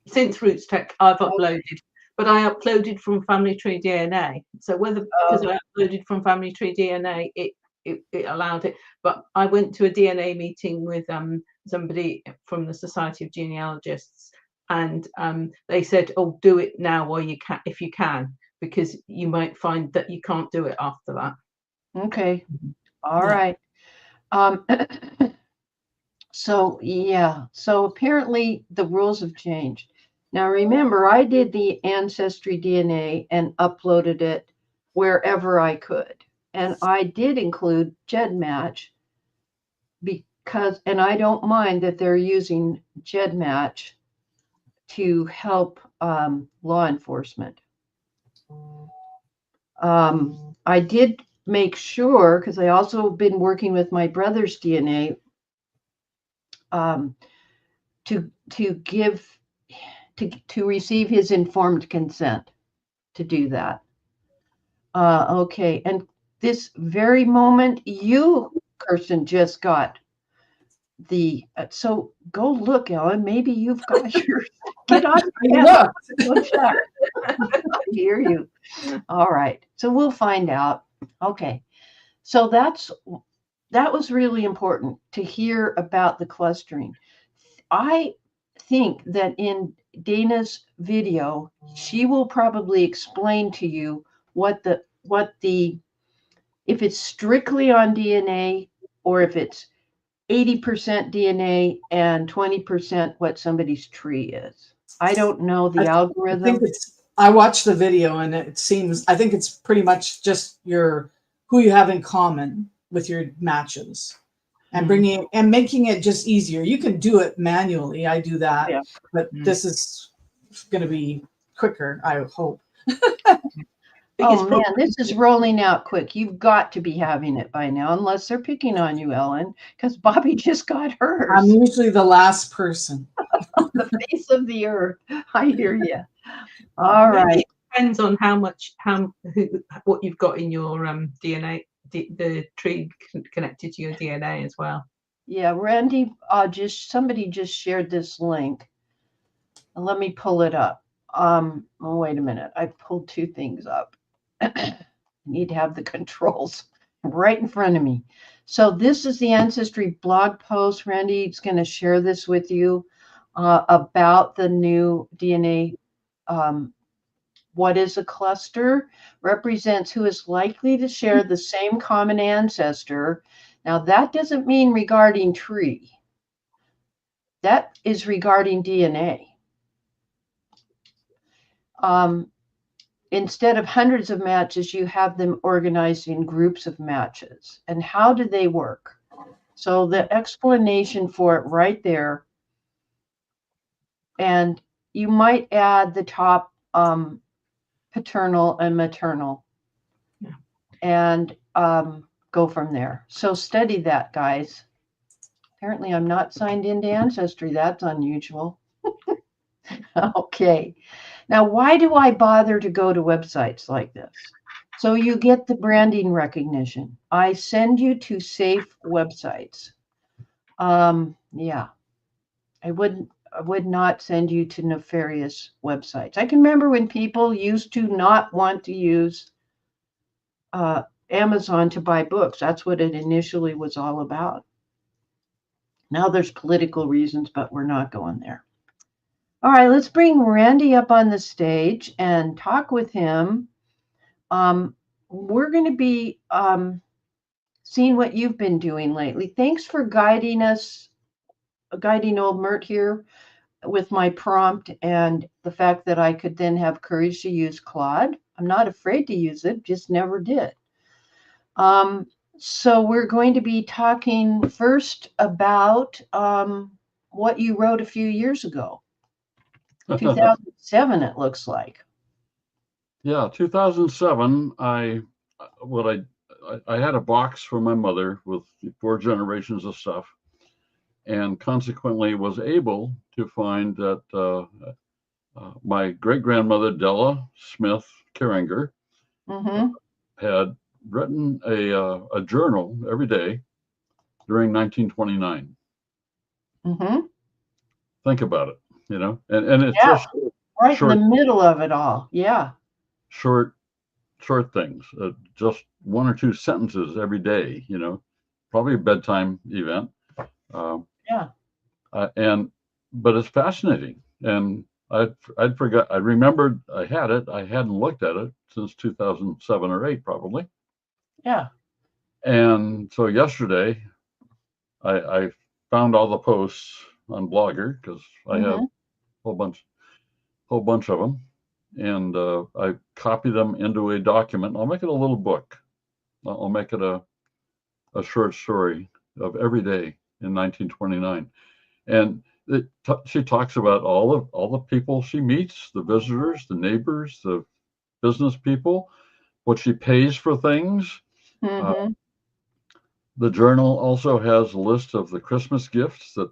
Since Roots Tech, I've uploaded, but I uploaded from Family Tree DNA. So whether because I uploaded from Family Tree DNA, it allowed it. But I went to a DNA meeting with somebody from the Society of Genealogists, and they said, "Oh, do it now while you can, if you can, because you might find that you can't do it after that." Okay. All Yeah. right. So yeah, so apparently the rules have changed. Now remember, I did the Ancestry DNA and uploaded it wherever I could. And I did include GEDmatch because, and I don't mind that they're using GEDmatch to help law enforcement. I did make sure, because I also been working with my brother's DNA, to receive his informed consent to do that. Okay, and this very moment, you, Kirsten, just got the. So go look, Ellen. Maybe you've got your. Get on. look. Go check. I hear you. All right, so we'll find out. Okay, so that was really important to hear about the clustering. I think that in Dana's video, she will probably explain to you what the if it's strictly on DNA or if it's 80% DNA and 20% what somebody's tree is. I don't know the I algorithm. think I watched the video and I think it's pretty much just who you have in common with your matches and bringing and making it just easier. You can do it manually. I do that, Yeah. but this is going to be quicker, I hope. Oh man, this is rolling out quick. You've got to be having it by now, unless they're picking on you, Ellen, because Bobby just got hers. I'm usually the last person. The face of the earth. I hear you. All right. It depends on what you've got in your DNA, the tree connected to your DNA as well. Yeah, Randy, somebody just shared this link. Let me pull it up. Oh, wait a minute. I pulled two things up. I need to have the controls right in front of me. So this is the Ancestry blog post. Randy's going to share this with you about the new DNA. What is a cluster? Represents who is likely to share the same common ancestor. Now, that doesn't mean regarding tree. That is regarding DNA. Instead of hundreds of matches, you have them organized in groups of matches. And how do they work? So the explanation for it right there. And you might add the top paternal and maternal. Yeah. And go from there. So study that, guys. Apparently I'm not signed into Ancestry. That's unusual. Okay. Now, why do I bother to go to websites like this? So you get the branding recognition. I send you to safe websites. Yeah, I would not send you to nefarious websites. I can remember when people used to not want to use Amazon to buy books. That's what it initially was all about. Now there's political reasons, but we're not going there. All right, let's bring Randy up on the stage and talk with him. We're going to be seeing what you've been doing lately. Thanks for guiding old Myrt here with my prompt and the fact that I could then have courage to use Claude. I'm not afraid to use it, just never did. So we're going to be talking first about what you wrote a few years ago. 2007, it looks like. Yeah, 2007. I had a box from my mother with 4 generations of stuff, and consequently was able to find that my great grandmother Della Smith Keringer had written a journal every day during 1929. Mm-hmm. Think about it, and it's Yeah. just Right short, in the middle of it all. Yeah. short, short things, just one or two sentences every day, probably a bedtime event. Yeah. But it's fascinating. And I'd forgot, I remembered I had it. I hadn't looked at it since 2007 or 8, probably. Yeah. And so yesterday, I found all the posts on Blogger because I have Mm-hmm. a whole bunch of them, and I copied them into a document. I'll make it a little book. I'll make it a short story of every day in 1929, and she talks about all the people she meets, the visitors, the neighbors, the business people, what she pays for things. Mm-hmm. The journal also has a list of the Christmas gifts that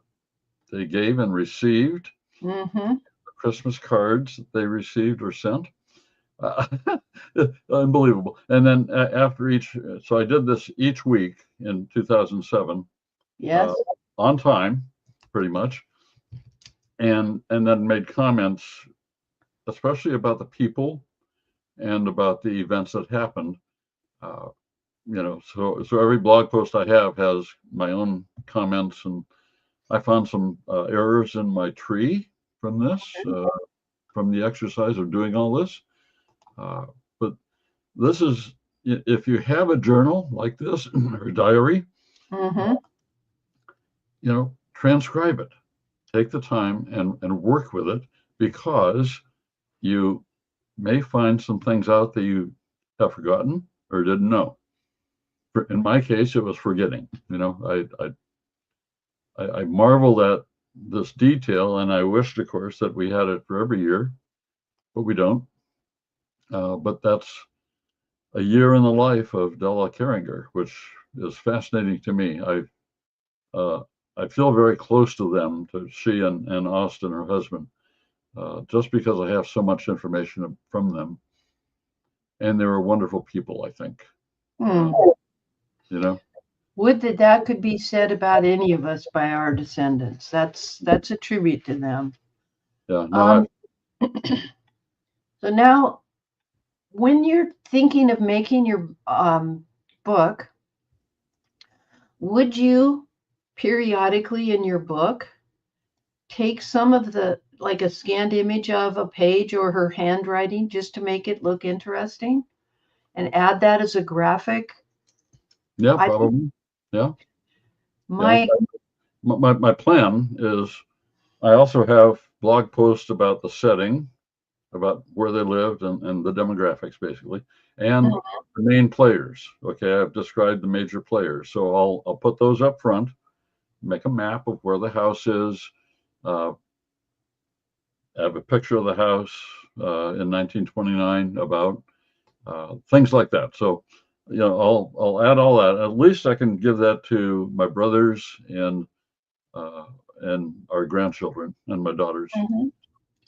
they gave and received, Mm-hmm. the Christmas cards that they received or sent. Uh, Unbelievable. And then after so I did this each week in 2007, Yes. on time, pretty much, and then made comments, especially about the people and about the events that happened. Uh, so every blog post I have has my own comments, and I found some errors in my tree from this, from the exercise of doing all this. But this is, if you have a journal like this or a diary, Mm-hmm. transcribe it. Take the time and work with it, because you may find some things out that you have forgotten or didn't know. In my case, it was forgetting. I marveled at this detail, and I wished, of course, that we had it for every year, but we don't. But that's a year in the life of Della Keringer, which is fascinating to me. Uh, I feel very close to them, to she and Austin, her husband, just because I have so much information from them, and they were wonderful people, I think. Hmm. You know, Would that could be said about any of us by our descendants. That's a tribute to them. yeah. No, So now, when you're thinking of making your book, would you periodically in your book take some of the, like a scanned image of a page or her handwriting, just to make it look interesting, and add that as a graphic? yeah, I think probably. Yeah, yeah. my My plan is, I also have blog posts about the setting, about where they lived, and the demographics, basically, and the main players. Okay, I've described the major players, so I'll put those up front, make a map of where the house is, uh, have a picture of the house in 1929, about things like that. So, I'll add all that. At least I can give that to my brothers uh, and our grandchildren and my daughters. Mhm.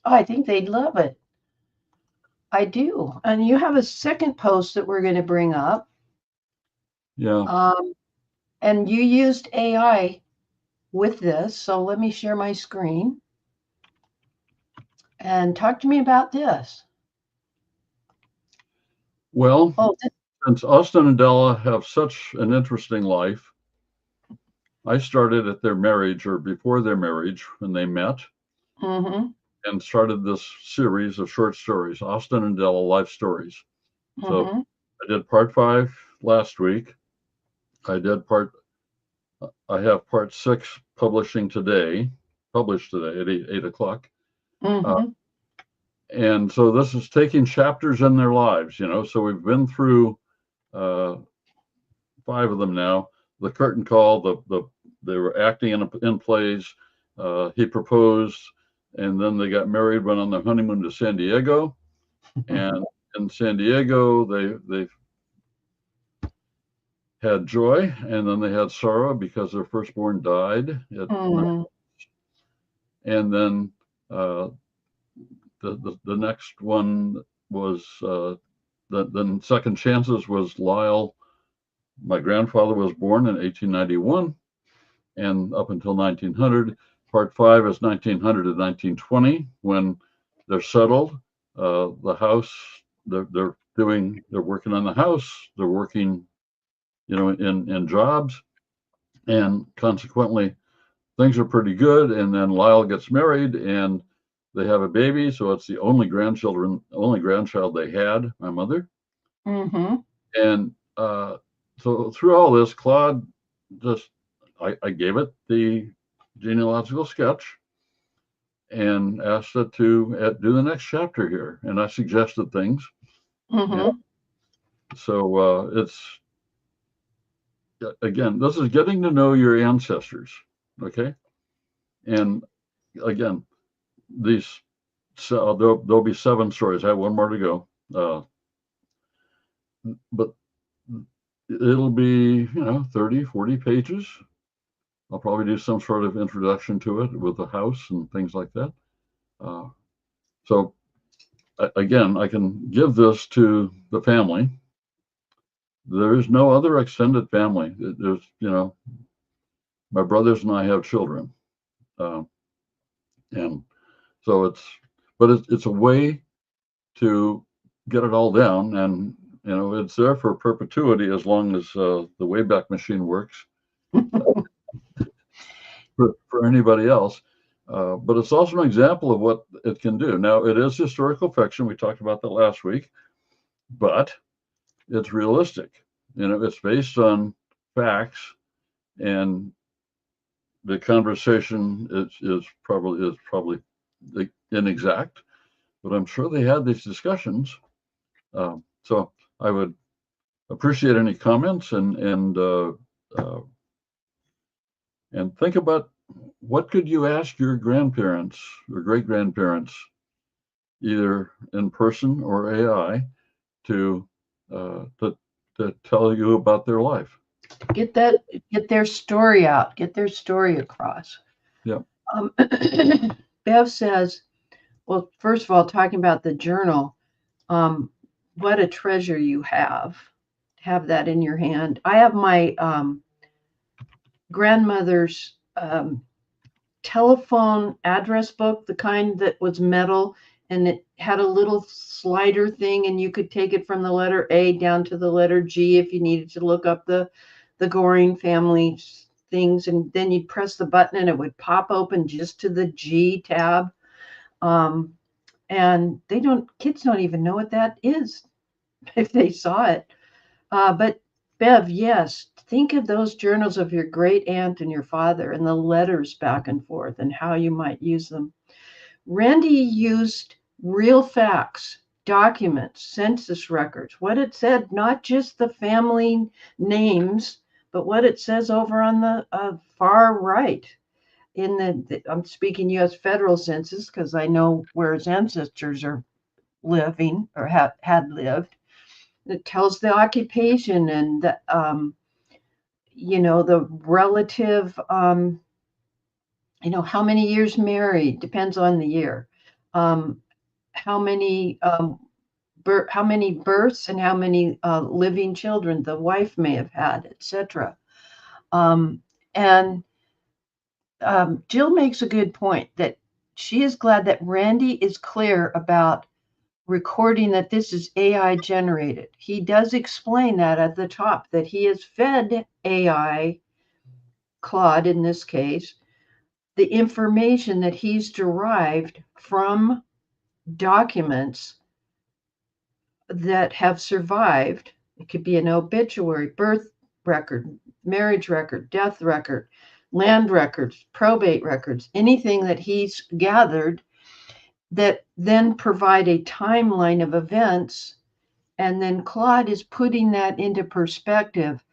I think they'd love it. I do. And you have a second post that we're going to bring up. Yeah. And you used AI with this. So let me share my screen and talk to me about this. Well, Oh, since Austin and Della have such an interesting life, I started at their marriage, or before their marriage, when they met, mm-hmm, and started this series of short stories, Austin and Della Life Stories. So mm-hmm. I did part 5 last week. I have part 6 published today at 8 o'clock. Mm-hmm. And so this is taking chapters in their lives, so we've been through 5 of them now. The curtain call, they were acting in plays. He proposed, and then they got married, went on their honeymoon to San Diego, and in San Diego they had joy, and then they had sorrow because their firstborn died. Mm-hmm. And then the next one was then Second Chances was Lyle. My grandfather was born in 1891 and up until 1900. Part 5 is 1900 to 1920 when they're settled. The house, they're working on the house. They're working, in jobs, and consequently, things are pretty good. And then Lyle gets married, and they have a baby. So it's the only grandchild they had, my mother. Mm-hmm. And so through all this, Claude I gave it the genealogical sketch and asked it to do the next chapter here. And I suggested things. Mm-hmm. So it's, again, this is getting to know your ancestors. Okay. And again, there'll be 7 stories. I have 1 more to go. But it'll be, 30, 40 pages. I'll probably do some sort of introduction to it with the house and things like that. So again, I can give this to the family. There is no other extended family. There's, my brothers and I have children. And so it's a way to get it all down, and it's there for perpetuity as long as the Wayback Machine works for anybody else. But it's also an example of what it can do. Now, it is historical fiction. We talked about that last week, but it's realistic. It's based on facts, and the conversation is probably inexact, but I'm sure they had these discussions. So I would appreciate any comments and think about what could you ask your grandparents or great grandparents, either in person or AI, to tell you about their life. Get their story out, get their story across. Yeah. Bev says, well, first of all, talking about the journal, what a treasure you have that in your hand. I have my grandmother's telephone address book, the kind that was metal, and it had a little slider thing, and you could take it from the letter A down to the letter G if you needed to look up the Goring family things, and then you'd press the button and it would pop open just to the G tab. And kids don't even know what that is if they saw it. But Bev, yes, think of those journals of your great aunt and your father and the letters back and forth and how you might use them. Randy used real facts, documents, census records, what it said, not just the family names, but what it says over on the far right. I'm speaking U.S. federal census because I know where his ancestors are living or had lived. It tells the occupation and the the relative, how many years married, depends on the year, how many births and how many living children the wife may have had, etc. And Jill makes a good point that she is glad that Randy is clear about recording that this is AI generated. He does explain that at the top, that he has fed AI, Claude in this case, the information that he's derived from documents that have survived. It could be an obituary, birth record, marriage record, death record, land records, probate records, anything that he's gathered that then provide a timeline of events. And then Claude is putting that into perspective.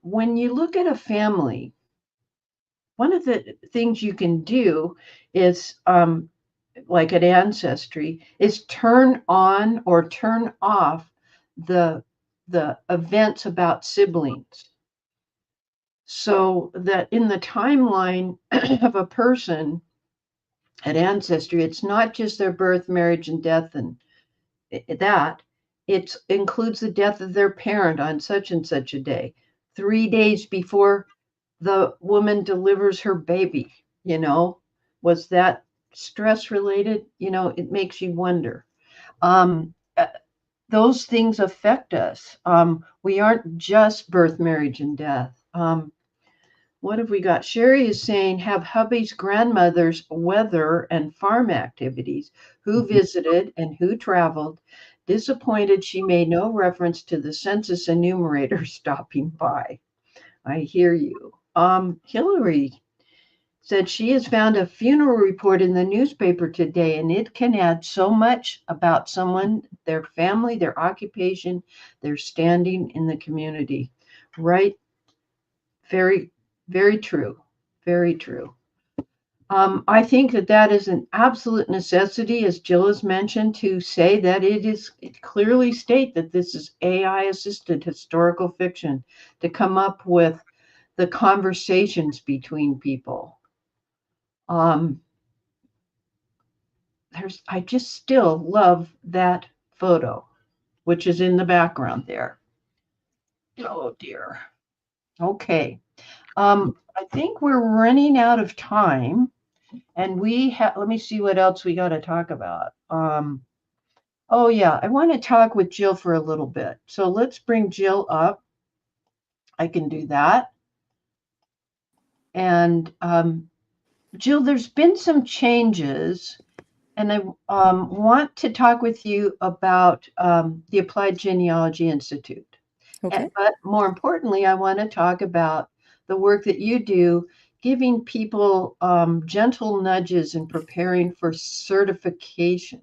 When you look at a family, one of the things you can do is, like at Ancestry, is turn on or turn off the events about siblings. So that in the timeline of a person at Ancestry, it's not just their birth, marriage, and death and that. it includes the death of their parent on such and such a day, 3 days before the woman delivers her baby. Was that stress related? It makes you wonder. Those things affect us. We aren't just birth, marriage, and death. What have we got? Sherry is saying, have hubby's grandmother's weather and farm activities, who visited and who traveled. Disappointed she made no reference to the census enumerator stopping by. I hear you. Hillary said she has found a funeral report in the newspaper today, and it can add so much about someone, their family, their occupation, their standing in the community. Right? Very, very true. Very true. I think that is an absolute necessity, as Jill has mentioned, to say that it clearly state that this is AI-assisted historical fiction, to come up with the conversations between people. I just still love that photo, which is in the background there. Oh dear. Okay. I think we're running out of time, and let me see what else we got to talk about. Oh yeah, I want to talk with Jill for a little bit. So let's bring Jill up. I can do that. And Jill, there's been some changes, and I want to talk with you about the Applied Genealogy Institute. Okay. But more importantly, I want to talk about the work that you do, giving people gentle nudges in preparing for certification.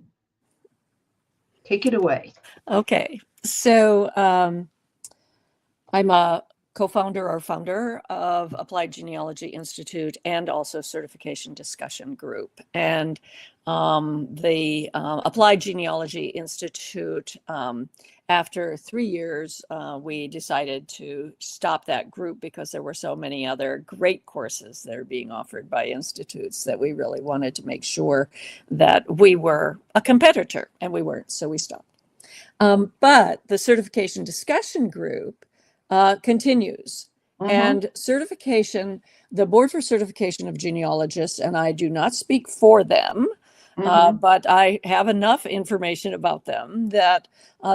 Take it away. Okay. So I'm a co-founder or founder of Applied Genealogy Institute and also Certification Discussion Group. And the Applied Genealogy Institute, after 3 years, we decided to stop that group because there were so many other great courses that are being offered by institutes that we really wanted to make sure that we were a competitor, and we weren't, so we stopped. But the Certification Discussion Group continues. And certification, the Board for Certification of Genealogists, and I do not speak for them, but I have enough information about them that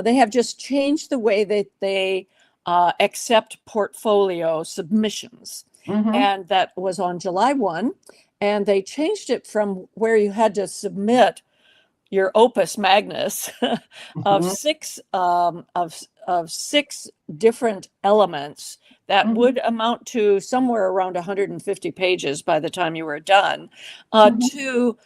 they have just changed the way that they accept portfolio submissions. And that was on July 1. And they changed it from where you had to submit your opus magnus of six different elements that would amount to somewhere around 150 pages by the time you were done, to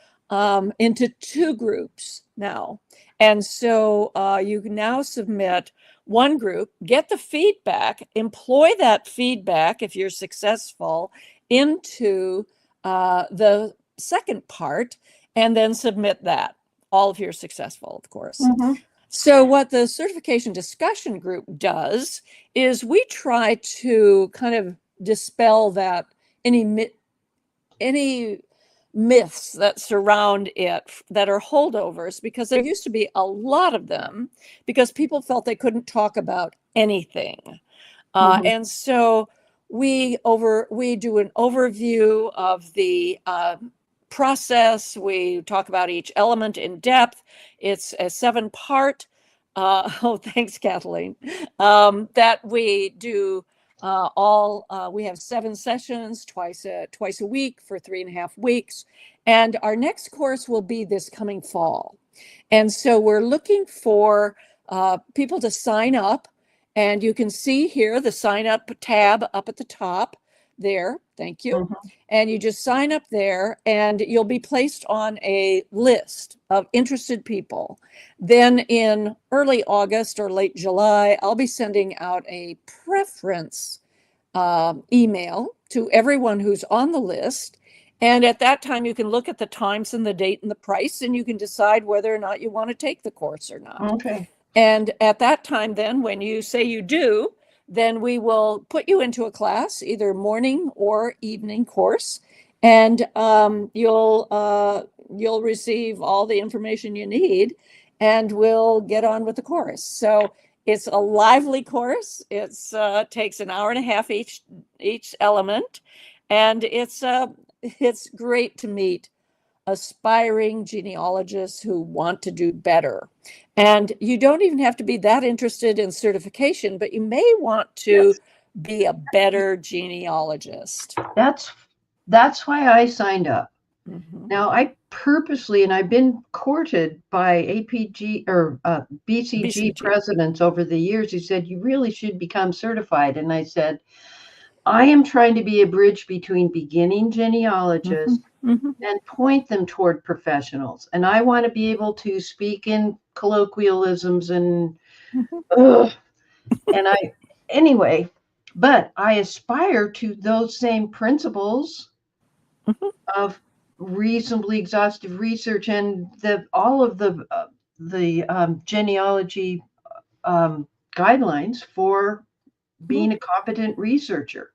into 2 groups now. And so you can now submit one group, get the feedback, employ that feedback if you're successful into the second part, and then submit that. All if you're successful, of course. So what the Certification Discussion Group does is we try to kind of dispel that any myths that surround it that are holdovers, because there used to be a lot of them because people felt they couldn't talk about anything. And so we do an overview of the process. We talk about each element in depth. It's a 7-part. Thanks, Kathleen. That we do we have 7 sessions twice a week for 3.5 weeks. And our next course will be this coming fall. And so we're looking for people to sign up. And you can see here the sign up tab up at the top there. Thank you. And you just sign up there, and you'll be placed on a list of interested people. Then in early August or late July, I'll be sending out a preference email to everyone who's on the list. And at that time, you can look at the times and the date and the price, and you can decide whether or not you want to take the course or not. Okay. And at that time, then, when you say you do, then we will put you into a class, either morning or evening course, and you'll receive all the information you need. and we'll get on with the course. So it's a lively course. It's takes an hour and a half each element, and it's great to meet aspiring genealogists who want to do better. And you don't even have to be that interested in certification, but you may want to be a better genealogist. That's why I signed up. Now, I purposely, and I've been courted by APG or BCG presidents over the years who said, you really should become certified. And I said, I am trying to be a bridge between beginning genealogists and point them toward professionals. And I want to be able to speak in colloquialisms and, anyway, but I aspire to those same principles of reasonably exhaustive research and all of the genealogy guidelines for being a competent researcher.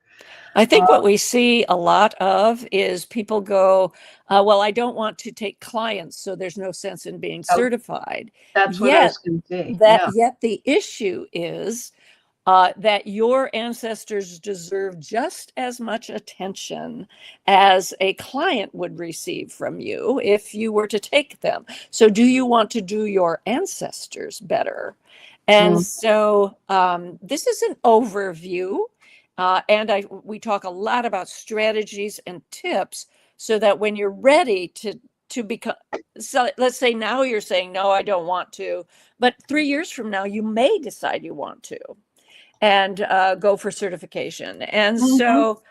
I think what we see a lot of is people go, well, I don't want to take clients, so there's no sense in being certified. That's what I was going to say. Yet the issue is that your ancestors deserve just as much attention as a client would receive from you if you were to take them. So do you want to do your ancestors better? And so this is an overview. And we talk a lot about strategies and tips so that when you're ready to become, so let's say now you're saying, no, I don't want to, but 3 years from now, you may decide you want to and go for certification. And so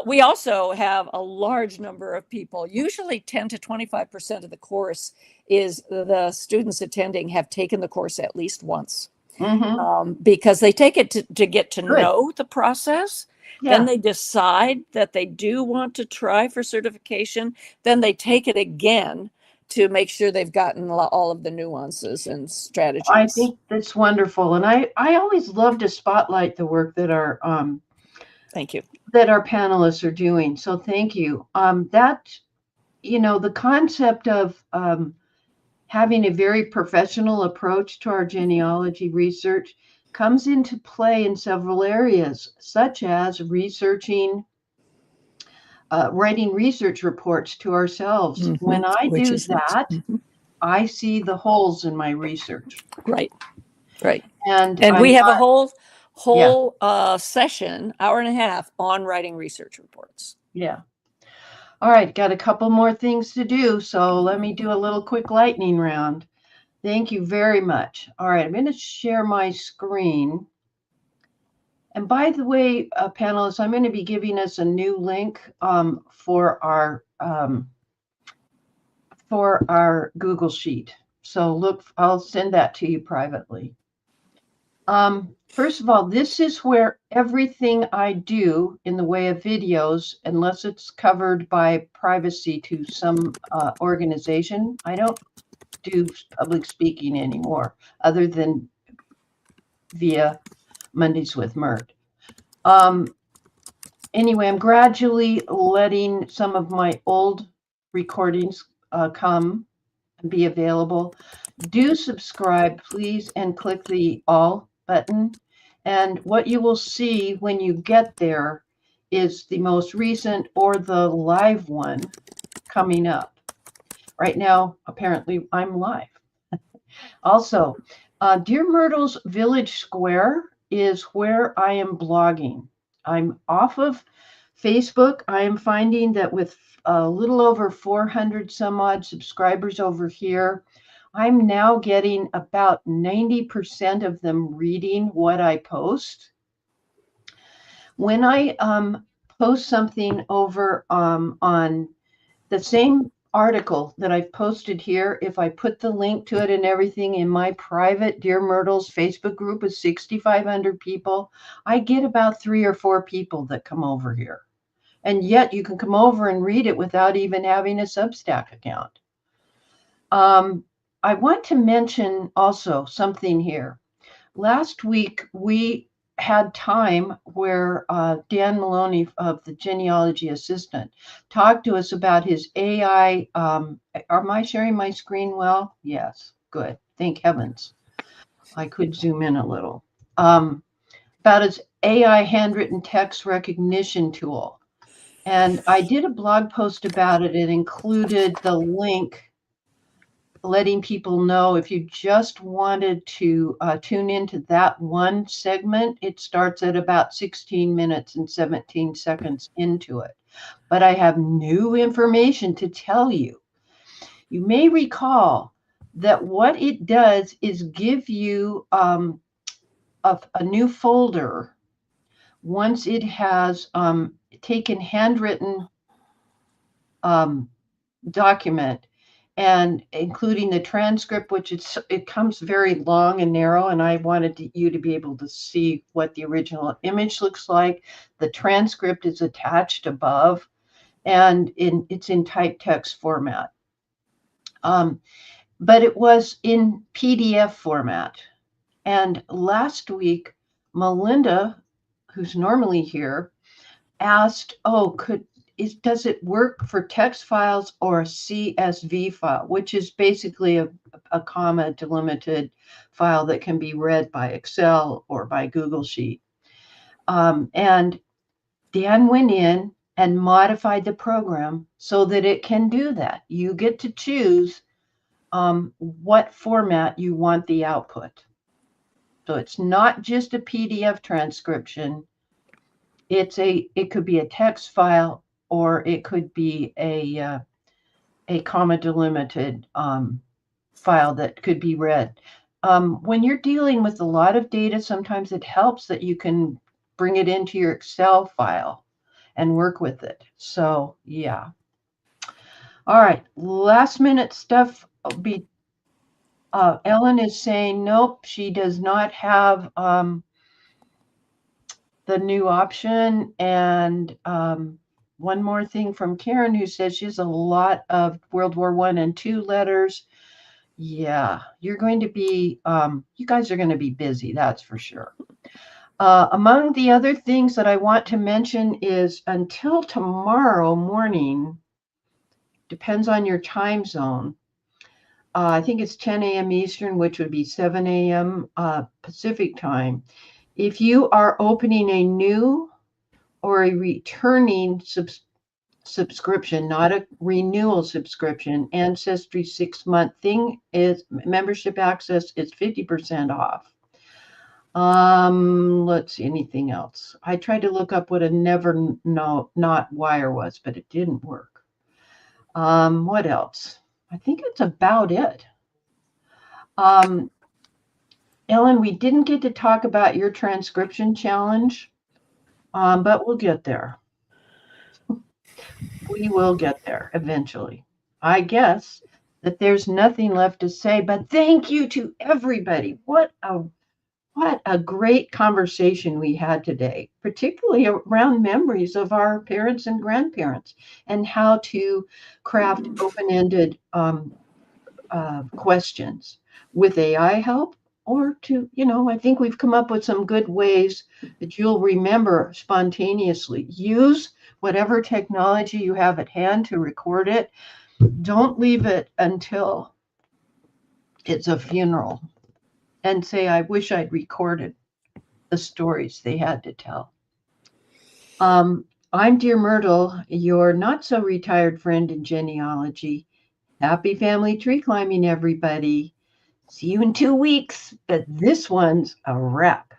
we also have a large number of people, usually 10 to 25% of the course is the students attending have taken the course at least once. Because they take it to get to know the process. Then they decide that they do want to try for certification. Then they take it again to make sure they've gotten all of the nuances and strategies. I think that's wonderful. And I always love to spotlight the work that our thank you. That our panelists are doing. So thank you. The concept of having a very professional approach to our genealogy research comes into play in several areas, such as writing research reports to ourselves. When I do that, I see the holes in my research. Right. And I'm we have a whole session, hour and a half, on writing research reports. Yeah. All right, got a couple more things to do, so let me do a little quick lightning round. Thank you very much. All right, I'm going to share my screen. And by the way, panelists, I'm going to be giving us a new link for our Google Sheet. So look, I'll send that to you privately. First of all, this is where everything I do in the way of videos, unless it's covered by privacy to some organization, I don't do public speaking anymore, other than via Mondays with Myrt. Anyway, I'm gradually letting some of my old recordings come and be available. Do subscribe, please, and click the all button. And what you will see when you get there is the most recent or the live one coming up. Right now, apparently, I'm live. Also, DearMYRTLE's Village Square is where I am blogging. I'm off of Facebook. I am finding that with a little over 400 some odd subscribers over here, I'm now getting about 90% of them reading what I post. When I post something over on the same article that I've posted here, if I put the link to it and everything in my private DearMYRTLE's Facebook group of 6,500 people, I get about 3 or 4 people that come over here. And yet you can come over and read it without even having a Substack account. I want to mention also something here. Last week, we had time where Dan Maloney of the Genealogy Assistant talked to us about his AI. Am I sharing my screen well? Yes, good. Thank heavens. I could zoom in a little. About its AI handwritten text recognition tool. And I did a blog post about it. It included the link letting people know if you just wanted to tune into that one segment, it starts at about 16 minutes and 17 seconds into it. But I have new information to tell you. You may recall that what it does is give you a new folder once it has taken handwritten document and including the transcript, which it comes very long and narrow, and I wanted you to be able to see what the original image looks like. The transcript is attached above, and it's in typed text format. But it was in PDF format. And last week, Melinda, who's normally here, asked, does it work for text files or a CSV file, which is basically a comma delimited file that can be read by Excel or by Google Sheet. And Dan went in and modified the program so that it can do that. You get to choose what format you want the output. So it's not just a PDF transcription. It could be a text file, or it could be a comma delimited file that could be read. When you're dealing with a lot of data, sometimes it helps that you can bring it into your Excel file and work with it. So yeah. All right, last minute stuff. Ellen is saying, nope, she does not have the new option. And one more thing from Karen, who says she has a lot of World War I and II letters. Yeah, you're going to be, you guys are going to be busy, that's for sure. Among the other things that I want to mention is until tomorrow morning, depends on your time zone. I think it's 10 a.m. Eastern, which would be 7 a.m. Pacific time. If you are opening a new or a returning subscription, not a renewal subscription, Ancestry 6-month thing is membership access is 50% off. Let's see, anything else? I tried to look up what a never not wire was, but it didn't work. What else? I think it's about it. Ellen, we didn't get to talk about your transcription challenge, but we'll get there. We will get there eventually. I guess that there's nothing left to say, but thank you to everybody. What a great conversation we had today, particularly around memories of our parents and grandparents and how to craft open-ended questions with AI help, or to, I think we've come up with some good ways that you'll remember spontaneously. Use whatever technology you have at hand to record it. Don't leave it until it's a funeral and say, I wish I'd recorded the stories they had to tell. I'm Dear Myrtle, your not so retired friend in genealogy. Happy family tree climbing, everybody. See you in 2 weeks, but this one's a wrap.